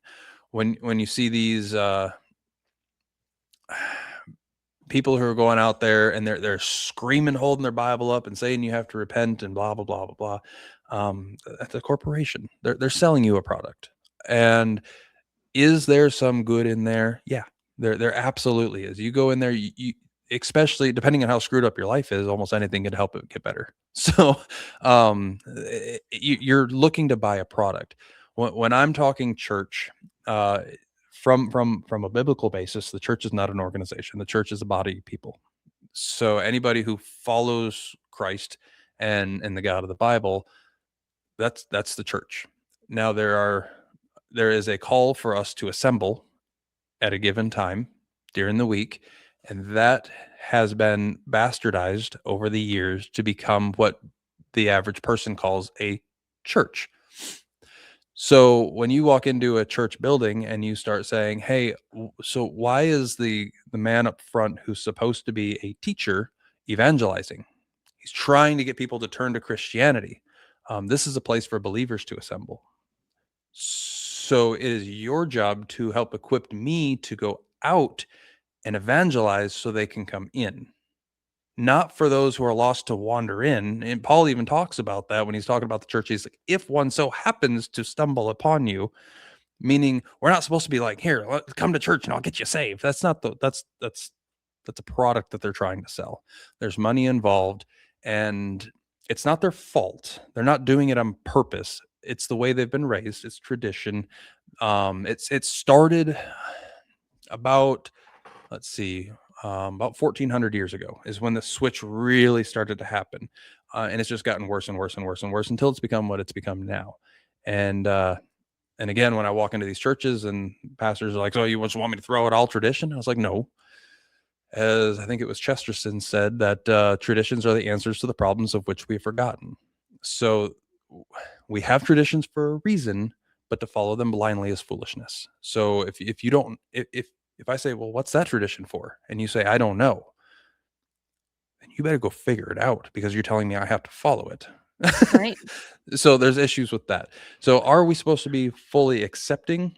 When you see these people who are going out there and they're screaming, holding their Bible up and saying you have to repent and blah blah blah blah blah. That's a corporation. They're selling you a product. And is there some good in there? Yeah, there absolutely is. You go in there, you especially depending on how screwed up your life is, almost anything could help it get better. So, you're looking to buy a product. When I'm talking church, uh, from a biblical basis, the church is not an organization. The church is a body of people. So anybody who follows Christ and the God of the Bible, that's the church. Now there is a call for us to assemble at a given time during the week, and that has been bastardized over the years to become what the average person calls a church. So when you walk into a church building and you start saying, "Hey, so why is the man up front who's supposed to be a teacher evangelizing? He's trying to get people to turn to Christianity. This is a place for believers to assemble. So it is your job to help equip me to go out and evangelize so they can come in, not for those who are lost to wander in." And Paul even talks about that when he's talking about the church. He's like, if one so happens to stumble upon you, meaning we're not supposed to be like, here, come to church and I'll get you saved. That's not the, that's a product that they're trying to sell. There's money involved and it's not their fault. They're not doing it on purpose. It's the way they've been raised. It's tradition. It started about, let's see, about 1400 years ago is when the switch really started to happen. And it's just gotten worse and worse and worse and worse until it's become what it's become now. And, and again, when I walk into these churches and pastors are like, "So you just want me to throw out all tradition?" I was like, "No." As I think it was Chesterton said that traditions are the answers to the problems of which we've forgotten. So we have traditions for a reason, but to follow them blindly is foolishness. So if you don't if I say, "Well, what's that tradition for?" and you say, "I don't know," then you better go figure it out because you're telling me I have to follow it. Right. So there's issues with that. So are we supposed to be fully accepting?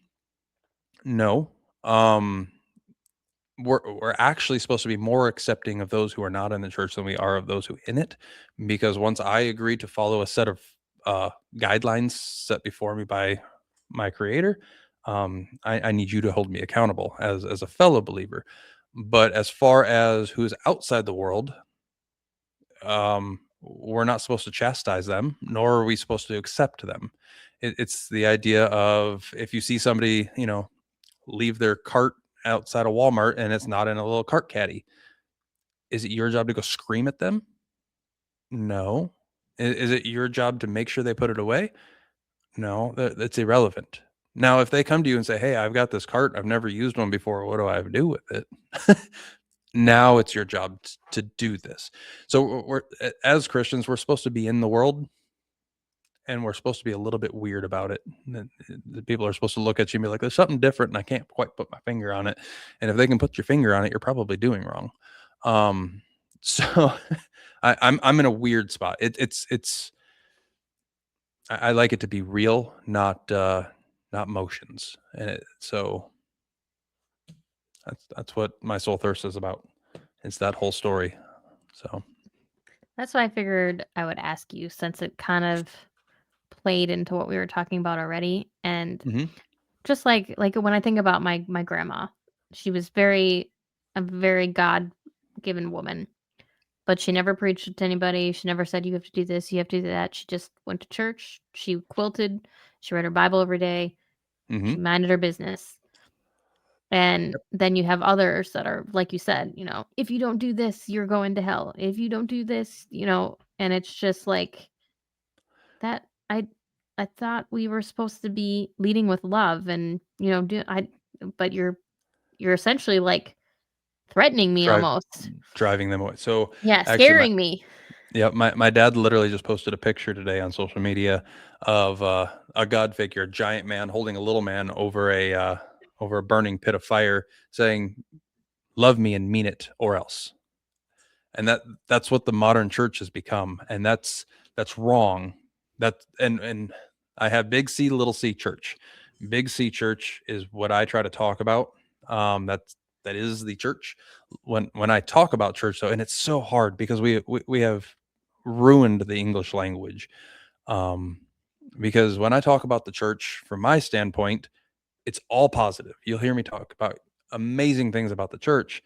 No. Um we're actually supposed to be more accepting of those who are not in the church than we are of those who in it, because once I agree to follow a set of guidelines set before me by my creator, I need you to hold me accountable as a fellow believer. But as far as who's outside the world, we're not supposed to chastise them, nor are we supposed to accept them. It's the idea of if you see somebody, leave their cart outside of Walmart and it's not in a little cart caddy, is it your job to go scream at them? No. Is it your job to make sure they put it away? No, that's irrelevant. Now, if they come to you and say, "Hey, I've got this cart. I've never used one before. What do I do with it?" Now it's your job to do this. So as Christians, we're supposed to be in the world and we're supposed to be a little bit weird about it. The people are supposed to look at you and be like, "There's something different," and I can't quite put my finger on it. And if they can put your finger on it, you're probably doing wrong. So I'm in a weird spot. It's I like it to be real, not motions. So that's what my soul thirst is about. It's that whole story. So That's why I figured I would ask you, since it kind of played into what we were talking about already. And mhm, just like when I think about my grandma, she was a very God given woman, but she never preached to anybody. She never said you have to do this, you have to do that. She just went to church. She quilted. She read her Bible every day. mhm. She minded her business. And Yep. then you have others that are, like you said, if you don't do this, you're going to hell. If you don't do this, and it's just like that. I thought we were supposed to be leading with love and, but you're essentially like threatening me Drive almost. driving them away. So Yeah, actually, scaring me. my dad literally just posted a picture today on social media of a god figure, a giant man holding a little man over a burning pit of fire, saying, "Love me and mean it, or else." And that's what the modern church has become, and that's wrong. And I have big C, little C church. Big C church is what I try to talk about. That is the church. When I talk about church, though, and it's so hard because we have ruined the English language. Um, because when I talk about the church, from my standpoint, it's all positive. You'll hear me talk about amazing things about the church,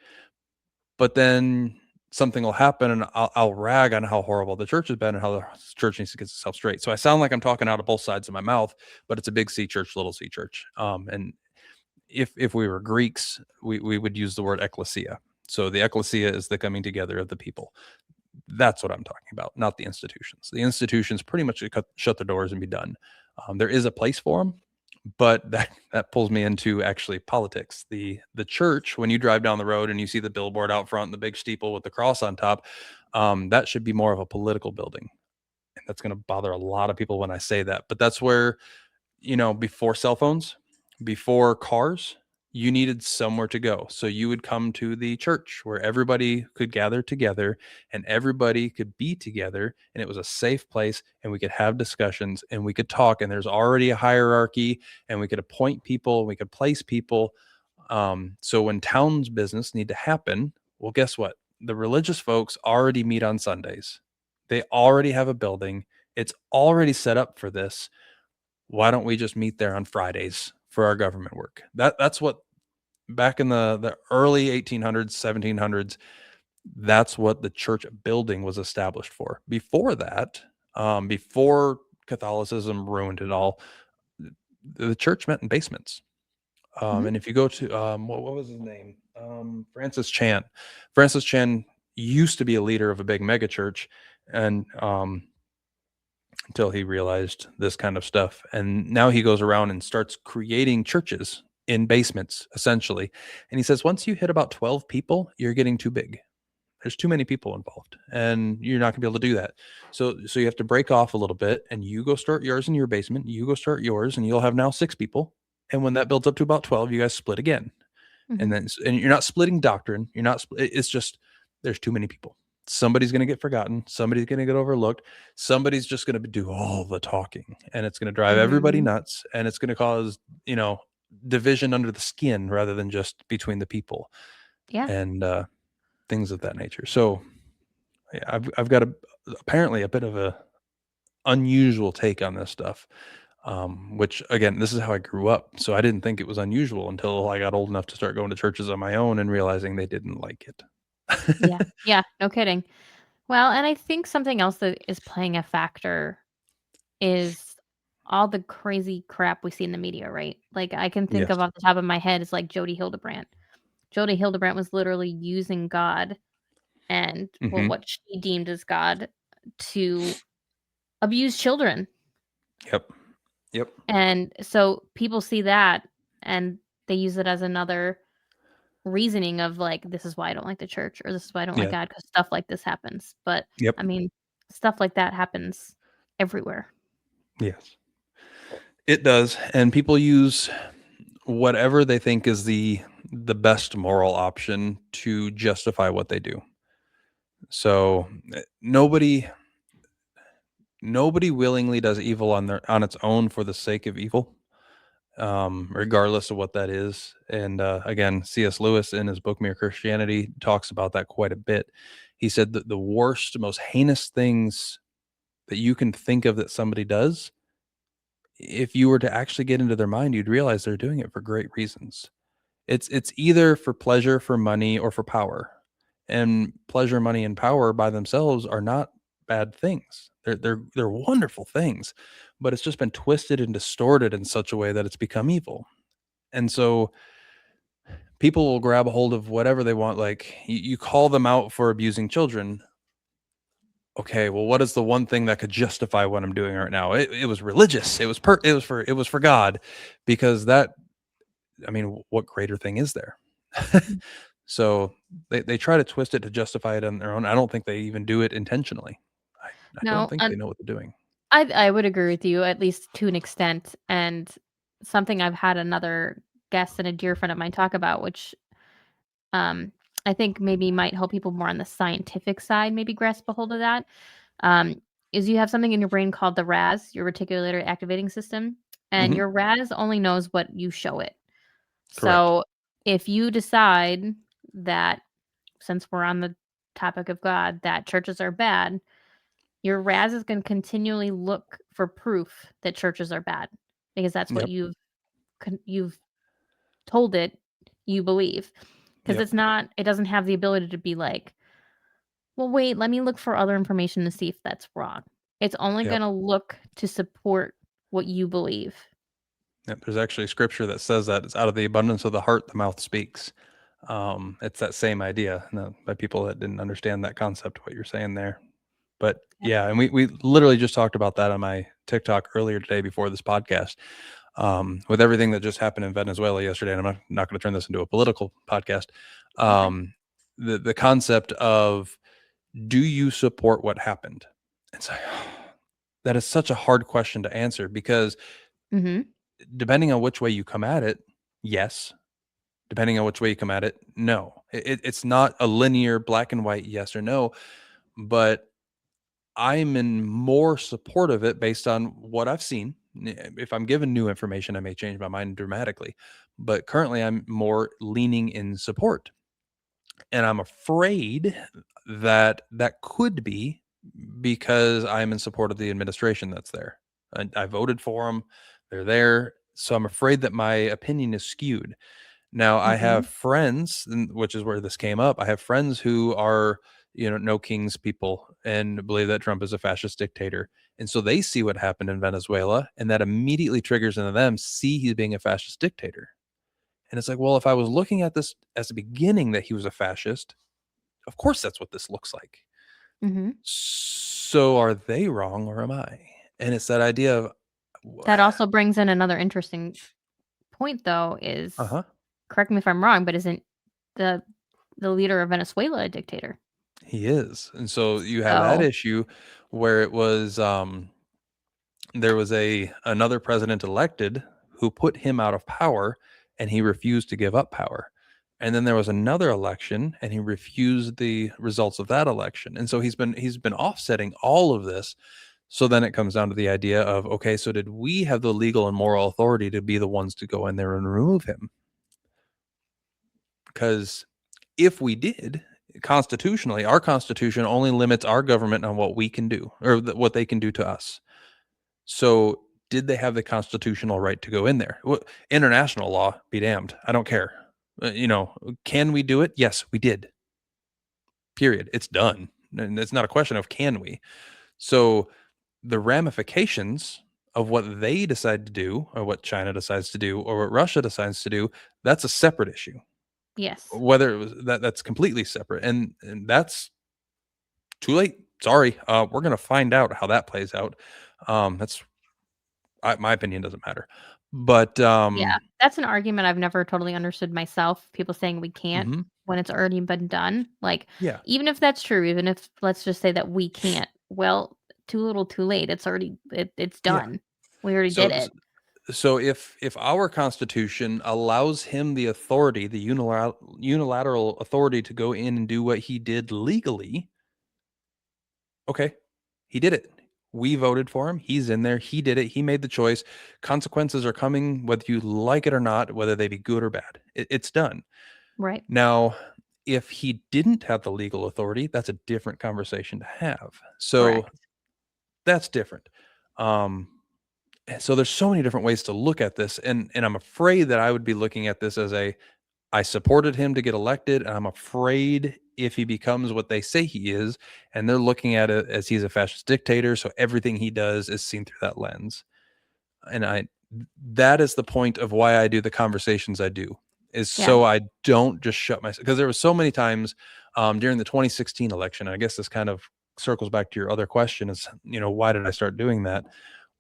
but then something will happen and I'll rag on how horrible the church has been and how the church needs to get itself straight. So I sound like I'm talking out of both sides of my mouth, but it's a big C church, little C church. And if we were Greeks, we would use the word ecclesia. So the ecclesia is the coming together of the people. That's what I'm talking about, not the institutions. The institutions pretty much shut the doors and be done. There is a place for them, but that pulls me into actually politics. The church, when you drive down the road and you see the billboard out front, the big steeple with the cross on top, that should be more of a political building. And that's going to bother a lot of people when I say that. But that's where, before cell phones, before cars, you needed somewhere to go. So you would come to the church where everybody could gather together and everybody could be together. And it was a safe place and we could have discussions and we could talk. And there's already a hierarchy and we could appoint people, we could place people. So when town's business need to happen, well, guess what? The religious folks already meet on Sundays. They already have a building. It's already set up for this. Why don't we just meet there on Fridays for our government work? That's what back in the early 1800s, 1700s, that's what the church building was established for. Before that, before Catholicism ruined it all, the church met in basements. Mhm, And if you go to what was his name? Francis Chan. Francis Chan used to be a leader of a big mega church, and until he realized this kind of stuff. And now he goes around and starts creating churches in basements, essentially. And he says, once you hit about 12 people, you're getting too big. There's too many people involved, and you're not gonna be able to do that. So you have to break off a little bit, and you go start yours in your basement. You go start yours, and you'll have now 6 people. And when that builds up to about 12, you guys split again. mhm. And you're not splitting doctrine. You're not. It's just there's too many people. Somebody's going to get forgotten. Somebody's going to get overlooked. Somebody's just going to do all the talking, and it's going to drive everybody Mhm. nuts, and it's going to cause division under the skin rather than just between the people Yeah. and things of that nature. So yeah, I've got apparently a bit of a unusual take on this stuff. Which again, this is how I grew up. So I didn't think it was unusual until I got old enough to start going to churches on my own and realizing they didn't like Yeah. it. Yeah, no kidding. Well, and I think something else that is playing a factor is all the crazy crap we see in the media, right? Like, I can think Yes. of off the top of my head is, like, Jody Hildebrandt. Jody Hildebrandt was literally using God and, well, Hmm. what she deemed as God to abuse children. Yep. Yep. And so people see that and they use it as another reasoning of like, this is why I don't like the church or this is why I don't like Yeah. God because stuff like this happens. But Yep. I mean, stuff like that happens everywhere. Yes, it does. And people use whatever they think is the best moral option to justify what they do. So nobody willingly does evil on its own for the sake of evil, regardless of what that is. And again, C.S. Lewis in his book Mere Christianity talks about that quite a bit. He said that the worst, most heinous things that you can think of that somebody does, if you were to actually get into their mind, you'd realize they're doing it for great reasons. It's either for pleasure, for money, or for power. And pleasure, money, and power by themselves are not bad things. They're wonderful things, but it's just been twisted and distorted in such a way that it's become evil. And so people will grab a hold of whatever they want. Like you call them out for abusing children. Okay, well, what is the one thing that could justify what I'm doing right now? It was religious. It was for God, because that, I mean, what greater thing is there? Mm. So they try to twist it to justify it on their own. I don't think they even do it intentionally. I don't No, think they know what they're doing. I would agree with you, at least to an extent, and something I've had another guest and a dear friend of mine talk about, which, um, I think maybe might help people more on the scientific side maybe grasp a hold of that, um, is you have something in your brain called the RAS, your reticular activating system, and Mhm. your RAS only knows what you show it. Correct. So, if you decide that, since we're on the topic of God, that churches are bad, your RAS is gonna continually look for proof that churches are bad, because that's what Yep. you've told it you believe. Because Yep. it doesn't have the ability to be like, "Well, wait, let me look for other information to see if that's wrong." It's only Yep. gonna look to support what you believe. Yep. There's actually scripture that says that it's out of the abundance of the heart the mouth speaks. It's that same idea, by people that didn't understand that concept, what you're saying there. But Yep. yeah, and we literally just talked about that on my TikTok earlier today before this podcast. With everything that just happened in Venezuela yesterday, and I'm not going to turn this into a political podcast. Okay. Um, the concept of, do you support what happened? It's like, that is such a hard question to answer, because Mhm. depending on which way you come at it, yes. Depending on which way you come at it, no. It's not a linear black and white yes or no, but I'm in more support of it based on what I've seen. If I'm given new information, I may change my mind dramatically, but currently I'm more leaning in support. And I'm afraid that that could be because I'm in support of the administration that's there. I voted for them. They're there. So I'm afraid that my opinion is skewed. Now I have Mhm. friends, which is where this came up. I have friends who are, no kings people and believe that Trump is a fascist dictator. And so they see what happened in Venezuela, and that immediately triggers into them, see he's being a fascist dictator. And it's like, well, if I was looking at this as the beginning that he was a fascist, of course that's what this looks like. Mhm. So are they wrong or am I? And it's that idea of, That also brings in another interesting point, though, is, uh-huh, correct me if I'm wrong, but isn't the the leader of Venezuela a dictator? he is. And so you have that So issue where it was, there was another president elected who put him out of power, and he refused to give up power. And then there was another election, and he refused the results of that election. And so he's been offsetting all of this. So then it comes down to the idea of, okay, so did we have the legal and moral authority to be the ones to go in there and remove him? Because if we did, constitutionally, our constitution only limits our government on what we can do, or what they can do to us. So, did they have the constitutional right to go in there? International law, be damned. I don't care. Can we do it? Yes, we did. Period. It's done. And it's not a question of can we. So, the ramifications of what they decide to do, or what China decides to do, or what Russia decides to do, that's a separate issue. yes. Whether it was that's completely separate, and that's too late. Sorry. We're gonna find out how that plays out. That's my opinion doesn't matter. But Yeah, that's an argument I've never totally understood myself, people saying we can't mhm, when it's already been done, like, yeah, even if that's true, even if let's just say that we can't, well, too little too late, it's already it's yeah. done. We already did So it. so if our constitution allows him the authority, the unilateral authority to go in and do what he did legally, okay, he did it. We voted for him. He's in there. He did it. He made the choice. Consequences are coming, whether you like it or not, whether they be good or bad. It's done. Right. Now, if he didn't have the legal authority, that's a different conversation to have. So Correct. that's different. Um, so there's so many different ways to look at this, and I'm afraid that I would be looking at this as I supported him to get elected, and I'm afraid if he becomes what they say he is, and they're looking at it as he's a fascist dictator, so everything he does is seen through that lens. And that is the point of why I do the conversations I do, is Yeah. so I don't just shut myself, because there was so many times during the 2016 election, and I guess this kind of circles back to your other question is, why did I start doing that?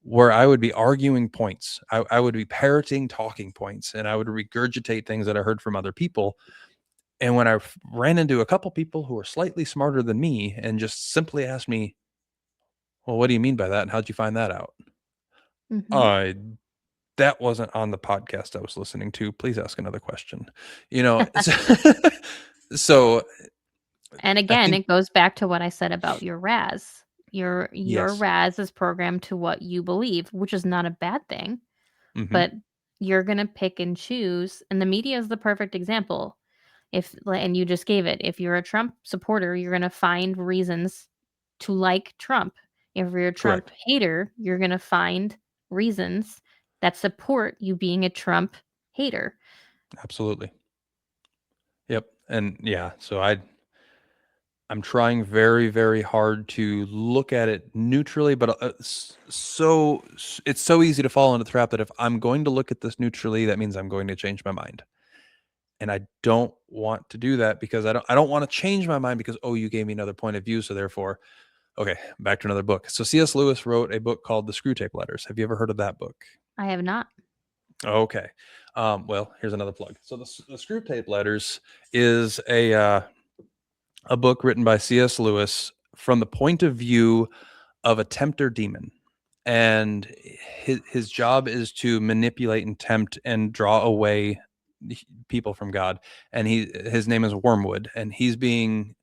Where I would be arguing points. I would be parroting talking points, and I would regurgitate things that I heard from other people. And when I ran into a couple people who were slightly smarter than me and just simply asked me, well, what do you mean by that? And how'd you find that out? Hmm. Uh, that wasn't on the podcast I was listening to. Please ask another question. So, so And I again, think, it goes back to what I said about your RAS. Your yes. RAS is programmed to what you believe, which is not a bad thing, Hmm. but you're gonna pick and choose, and the media is the perfect example. And you just gave it. If you're a Trump supporter, you're gonna find reasons to like Trump. If you're a Trump Correct. hater, you're gonna find reasons that support you being a Trump hater. Absolutely. Yep. And yeah, so I'm trying very, very hard to look at it neutrally, but it's so easy to fall into the trap that if I'm going to look at this neutrally, that means I'm going to change my mind, and I don't want to do that, because I don't want to change my mind because, oh, you gave me another point of view, so therefore, okay, back to another book. So C.S. Lewis wrote a book called The Screwtape Letters. Have you ever heard of that book? I have not. Okay, well, here's another plug. So the Screwtape Letters is a book written by C.S. Lewis from the point of view of a tempter demon. And his job is to manipulate and tempt and draw away people from God. And his name is Wormwood, and he's being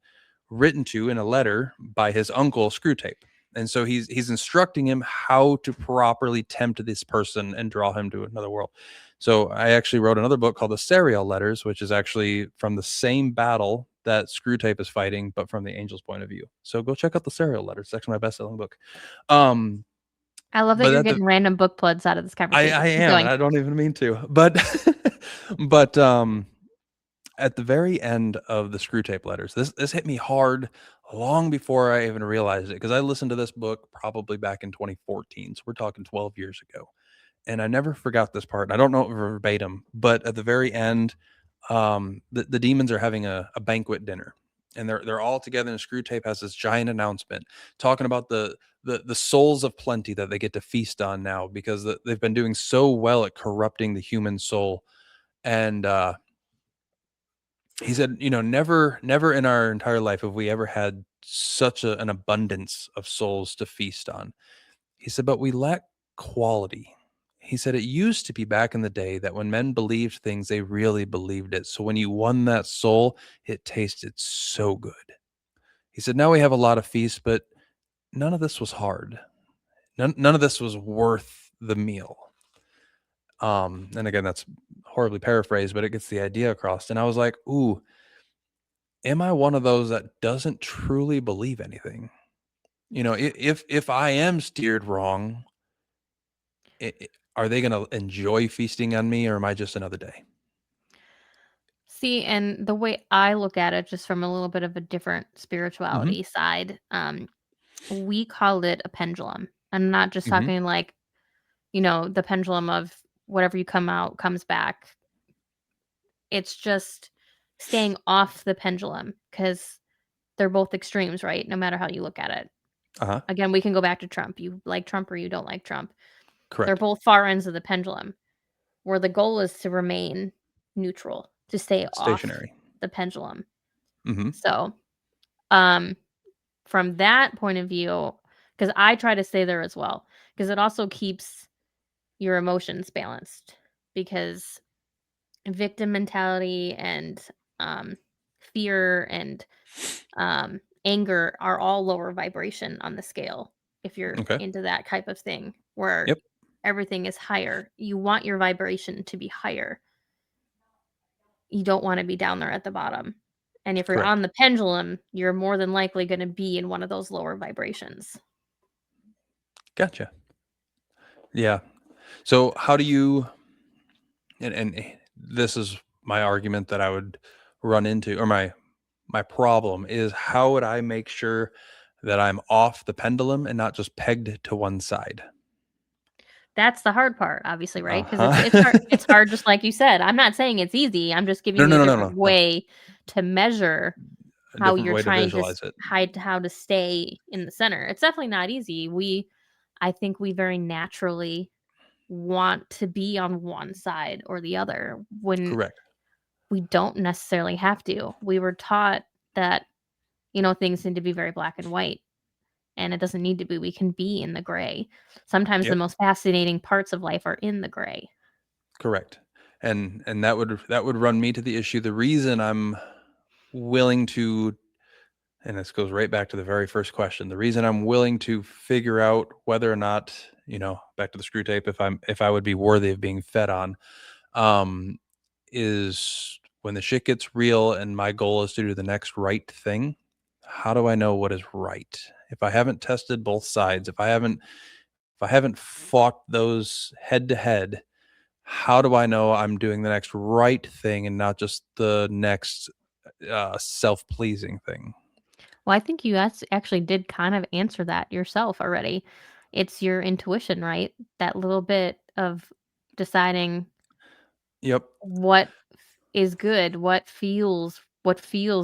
written to in a letter by his uncle Screwtape. And so he's instructing him how to properly tempt this person and draw him to another world. So I actually wrote another book called the Serial Letters, which is actually from the same battle that Screwtape is fighting, but from the angel's point of view. So go check out the Serial Letters. It's actually my best-selling book. Um, I love that but you're at the getting random book plugs out of this I conversation. Keep am, and going. I don't even mean to. But but at the very end of the Screwtape Letters, this hit me hard long before I even realized it, because I listened to this book probably back in 2014. So we're talking 12 years ago. And I never forgot this part. And I don't know it verbatim, but at the very end, the demons are having a banquet dinner, and they're all together. And Screwtape has this giant announcement talking about the souls of plenty that they get to feast on now, because they've been doing so well at corrupting the human soul. And he said, never in our entire life have we ever had such an abundance of souls to feast on. He said, but we lack quality. He said, it used to be back in the day that when men believed things, they really believed it. So when you won that soul, it tasted so good. He said, now we have a lot of feasts, but none of this was hard. None of this was worth the meal. And again, that's horribly paraphrased, but it gets the idea across. And I was like, ooh, am I one of those that doesn't truly believe anything? If I am steered wrong, are they going to enjoy feasting on me, or am I just another day? See, and the way I look at it, just from a little bit of a different Hmm. spirituality side, we call it a pendulum. I'm not just Hmm. talking like, the pendulum of whatever you come out comes back. It's just staying off the pendulum because they're both extremes, right? No matter how you look at it. Uh-huh. Again, we can go back to Trump. You like Trump or you don't like Trump. They're Correct. both far ends of the pendulum, where the goal is to remain neutral, to stay off Stationary. the pendulum. Hmm. So, um, from that point of view, because I try to stay there as well, because it also keeps your emotions balanced, because victim mentality and um, fear and anger are all lower vibration on the scale. If you're Okay. into that type of thing, where Yep. everything is higher, you want your vibration to be higher. You don't want to be down there at the bottom. And if you're on Correct. the pendulum, you're more than likely going to be in one of those lower vibrations. Gotcha. Yeah. So how do you and this is my argument that I would run into, or my problem is, how would I make sure that I'm off the pendulum and not just pegged to one side? That's the hard part, obviously, right? Because it's hard. Uh-huh. It's hard, just like you said. I'm not saying it's easy. I'm just No, giving you no, a no, no, no, different no. way to measure A how different you're way to trying to visualize it. hide, how to stay in the center. It's definitely not easy. I think we very naturally want to be on one side or the other when Correct. we don't necessarily have to. We were taught that, things need to be very black and white, and it doesn't need to be. We can be in the gray. Sometimes the Yep. most fascinating parts of life are in the gray. Correct. And that would run me to the issue. The reason I'm willing to, and this goes right back to the very first question. The reason I'm willing to figure out whether or not, back to the screw tape, if I would be worthy of being fed on, um, is when the shit gets real and my goal is to do the next right thing. How do I know what is right? If I haven't tested both sides, if I haven't fought those head to head, how do I know I'm doing the next right thing and not just the next self-pleasing thing? Well, I think you actually did kind of answer that yourself already. It's your intuition, right? That little bit of deciding Yep. what is good, what feels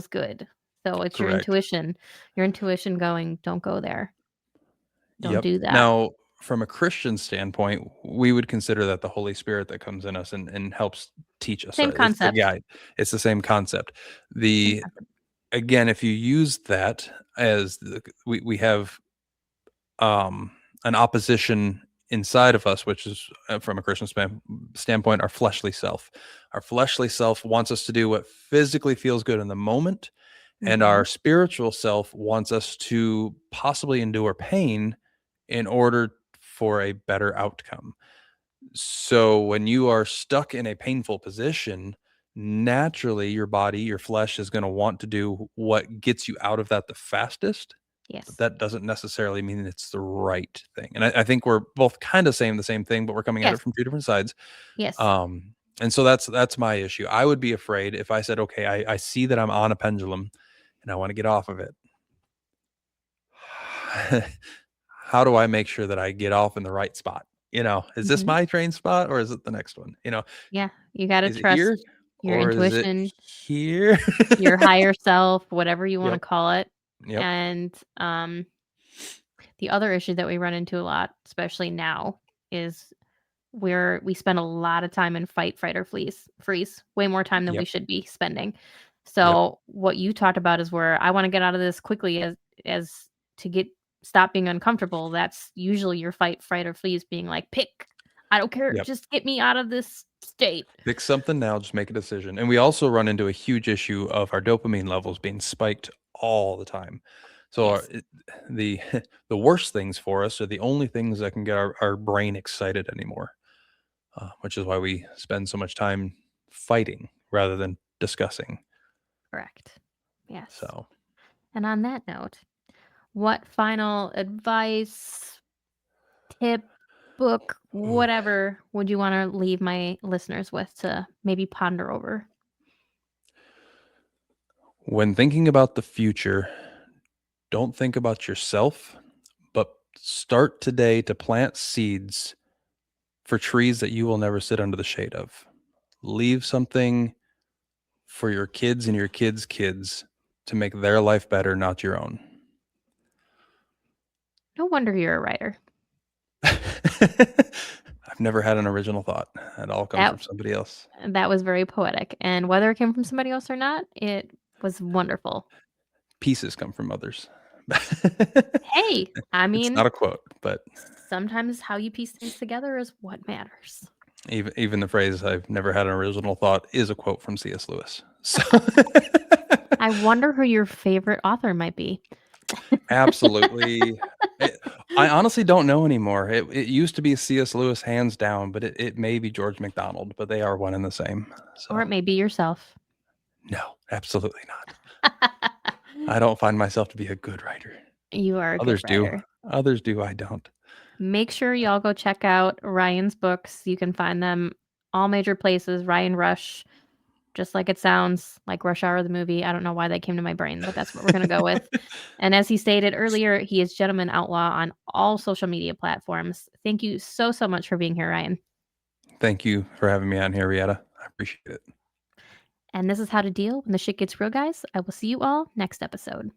good. So it's Correct. your intuition going, don't go there, don't Yep. do that. Now, from a Christian standpoint, we would consider that the Holy Spirit that comes in us and helps teach us. Same It's the concept. guide. It's the same concept. Same The concept. Again, if you use that as we have um, an opposition inside of us, which is from a Christian standpoint, our fleshly self. Our fleshly self wants us to do what physically feels good in the moment, and Mhm. our spiritual self wants us to possibly endure pain in order for a better outcome. So when you are stuck in a painful position, naturally your body, your flesh is going to want to do what gets you out of that the fastest, but Yes. that doesn't necessarily mean it's the right thing. And I think we're both kind of saying the same thing, but we're coming at Yes. it from two different sides. Yes. And so that's my issue. I would be afraid if I said, okay, I see that I'm on a pendulum and I want to get off of it. How do I make sure that I get off in the right spot? Is this Mhm. my train spot or is it the next one? Yeah, you gotta Is it here trust your or is it intuition, here? your higher self, whatever you wanna Yep. call it, Yep. and, the other issue that we run into a lot, especially now, is we spend a lot of time in fight, fright, or freeze, way more time than we Yep. should be spending. Yep. So, what you talked about is where I wanna get out of this quickly as to stop being uncomfortable. That's usually your fight, fright, or freeze being like, "Pick. I don't care. Yep. Just get me out of this state." Pick something now, just make a decision. And we also run into a huge issue of our dopamine levels being spiked all the time. So Yes. the the worst things for us are the only things that can get our brain excited anymore, which is why we spend so much time fighting rather than discussing. Correct. Yes. So And on that note, what final advice, tip, book, ooh. whatever would you want to leave my listeners with to maybe ponder over? When thinking about the future, don't think about yourself, but start today to plant seeds for trees that you will never sit under the shade of. Leave something for your kids and your kids' kids to make their life better, not your own. No wonder you're a writer. I've never had an original thought. It all comes That from somebody else. that was very poetic. And whether it came from somebody else or not, it was wonderful. Pieces come from others, Hey, I It's mean, not a quote, but sometimes how you piece things together is what matters. even the phrase "I've never had an original thought" is a quote from C.S. Lewis. So I wonder who your favorite author might be. absolutely. I honestly don't know anymore. It used to be C.S. Lewis hands down, but it may be George MacDonald, but they are one and the same. Or So it may be yourself. no, absolutely not. I don't find myself to be a good writer. You are a good Others do. writer. Others do. I don't. Make sure y'all go check out Ryan's books. You can find them all major places. Ryan Rush, just like it sounds, like Rush Hour the movie. I don't know why that came to my brain, but that's what we're gonna go with. And as he stated earlier, he is Gentleman Outlaw on all social media platforms. Thank you so, so much for being here, Ryan. Thank you for having me on here, Rietta. I appreciate it. And this is how to deal when the shit gets real, guys. I will see you all next episode.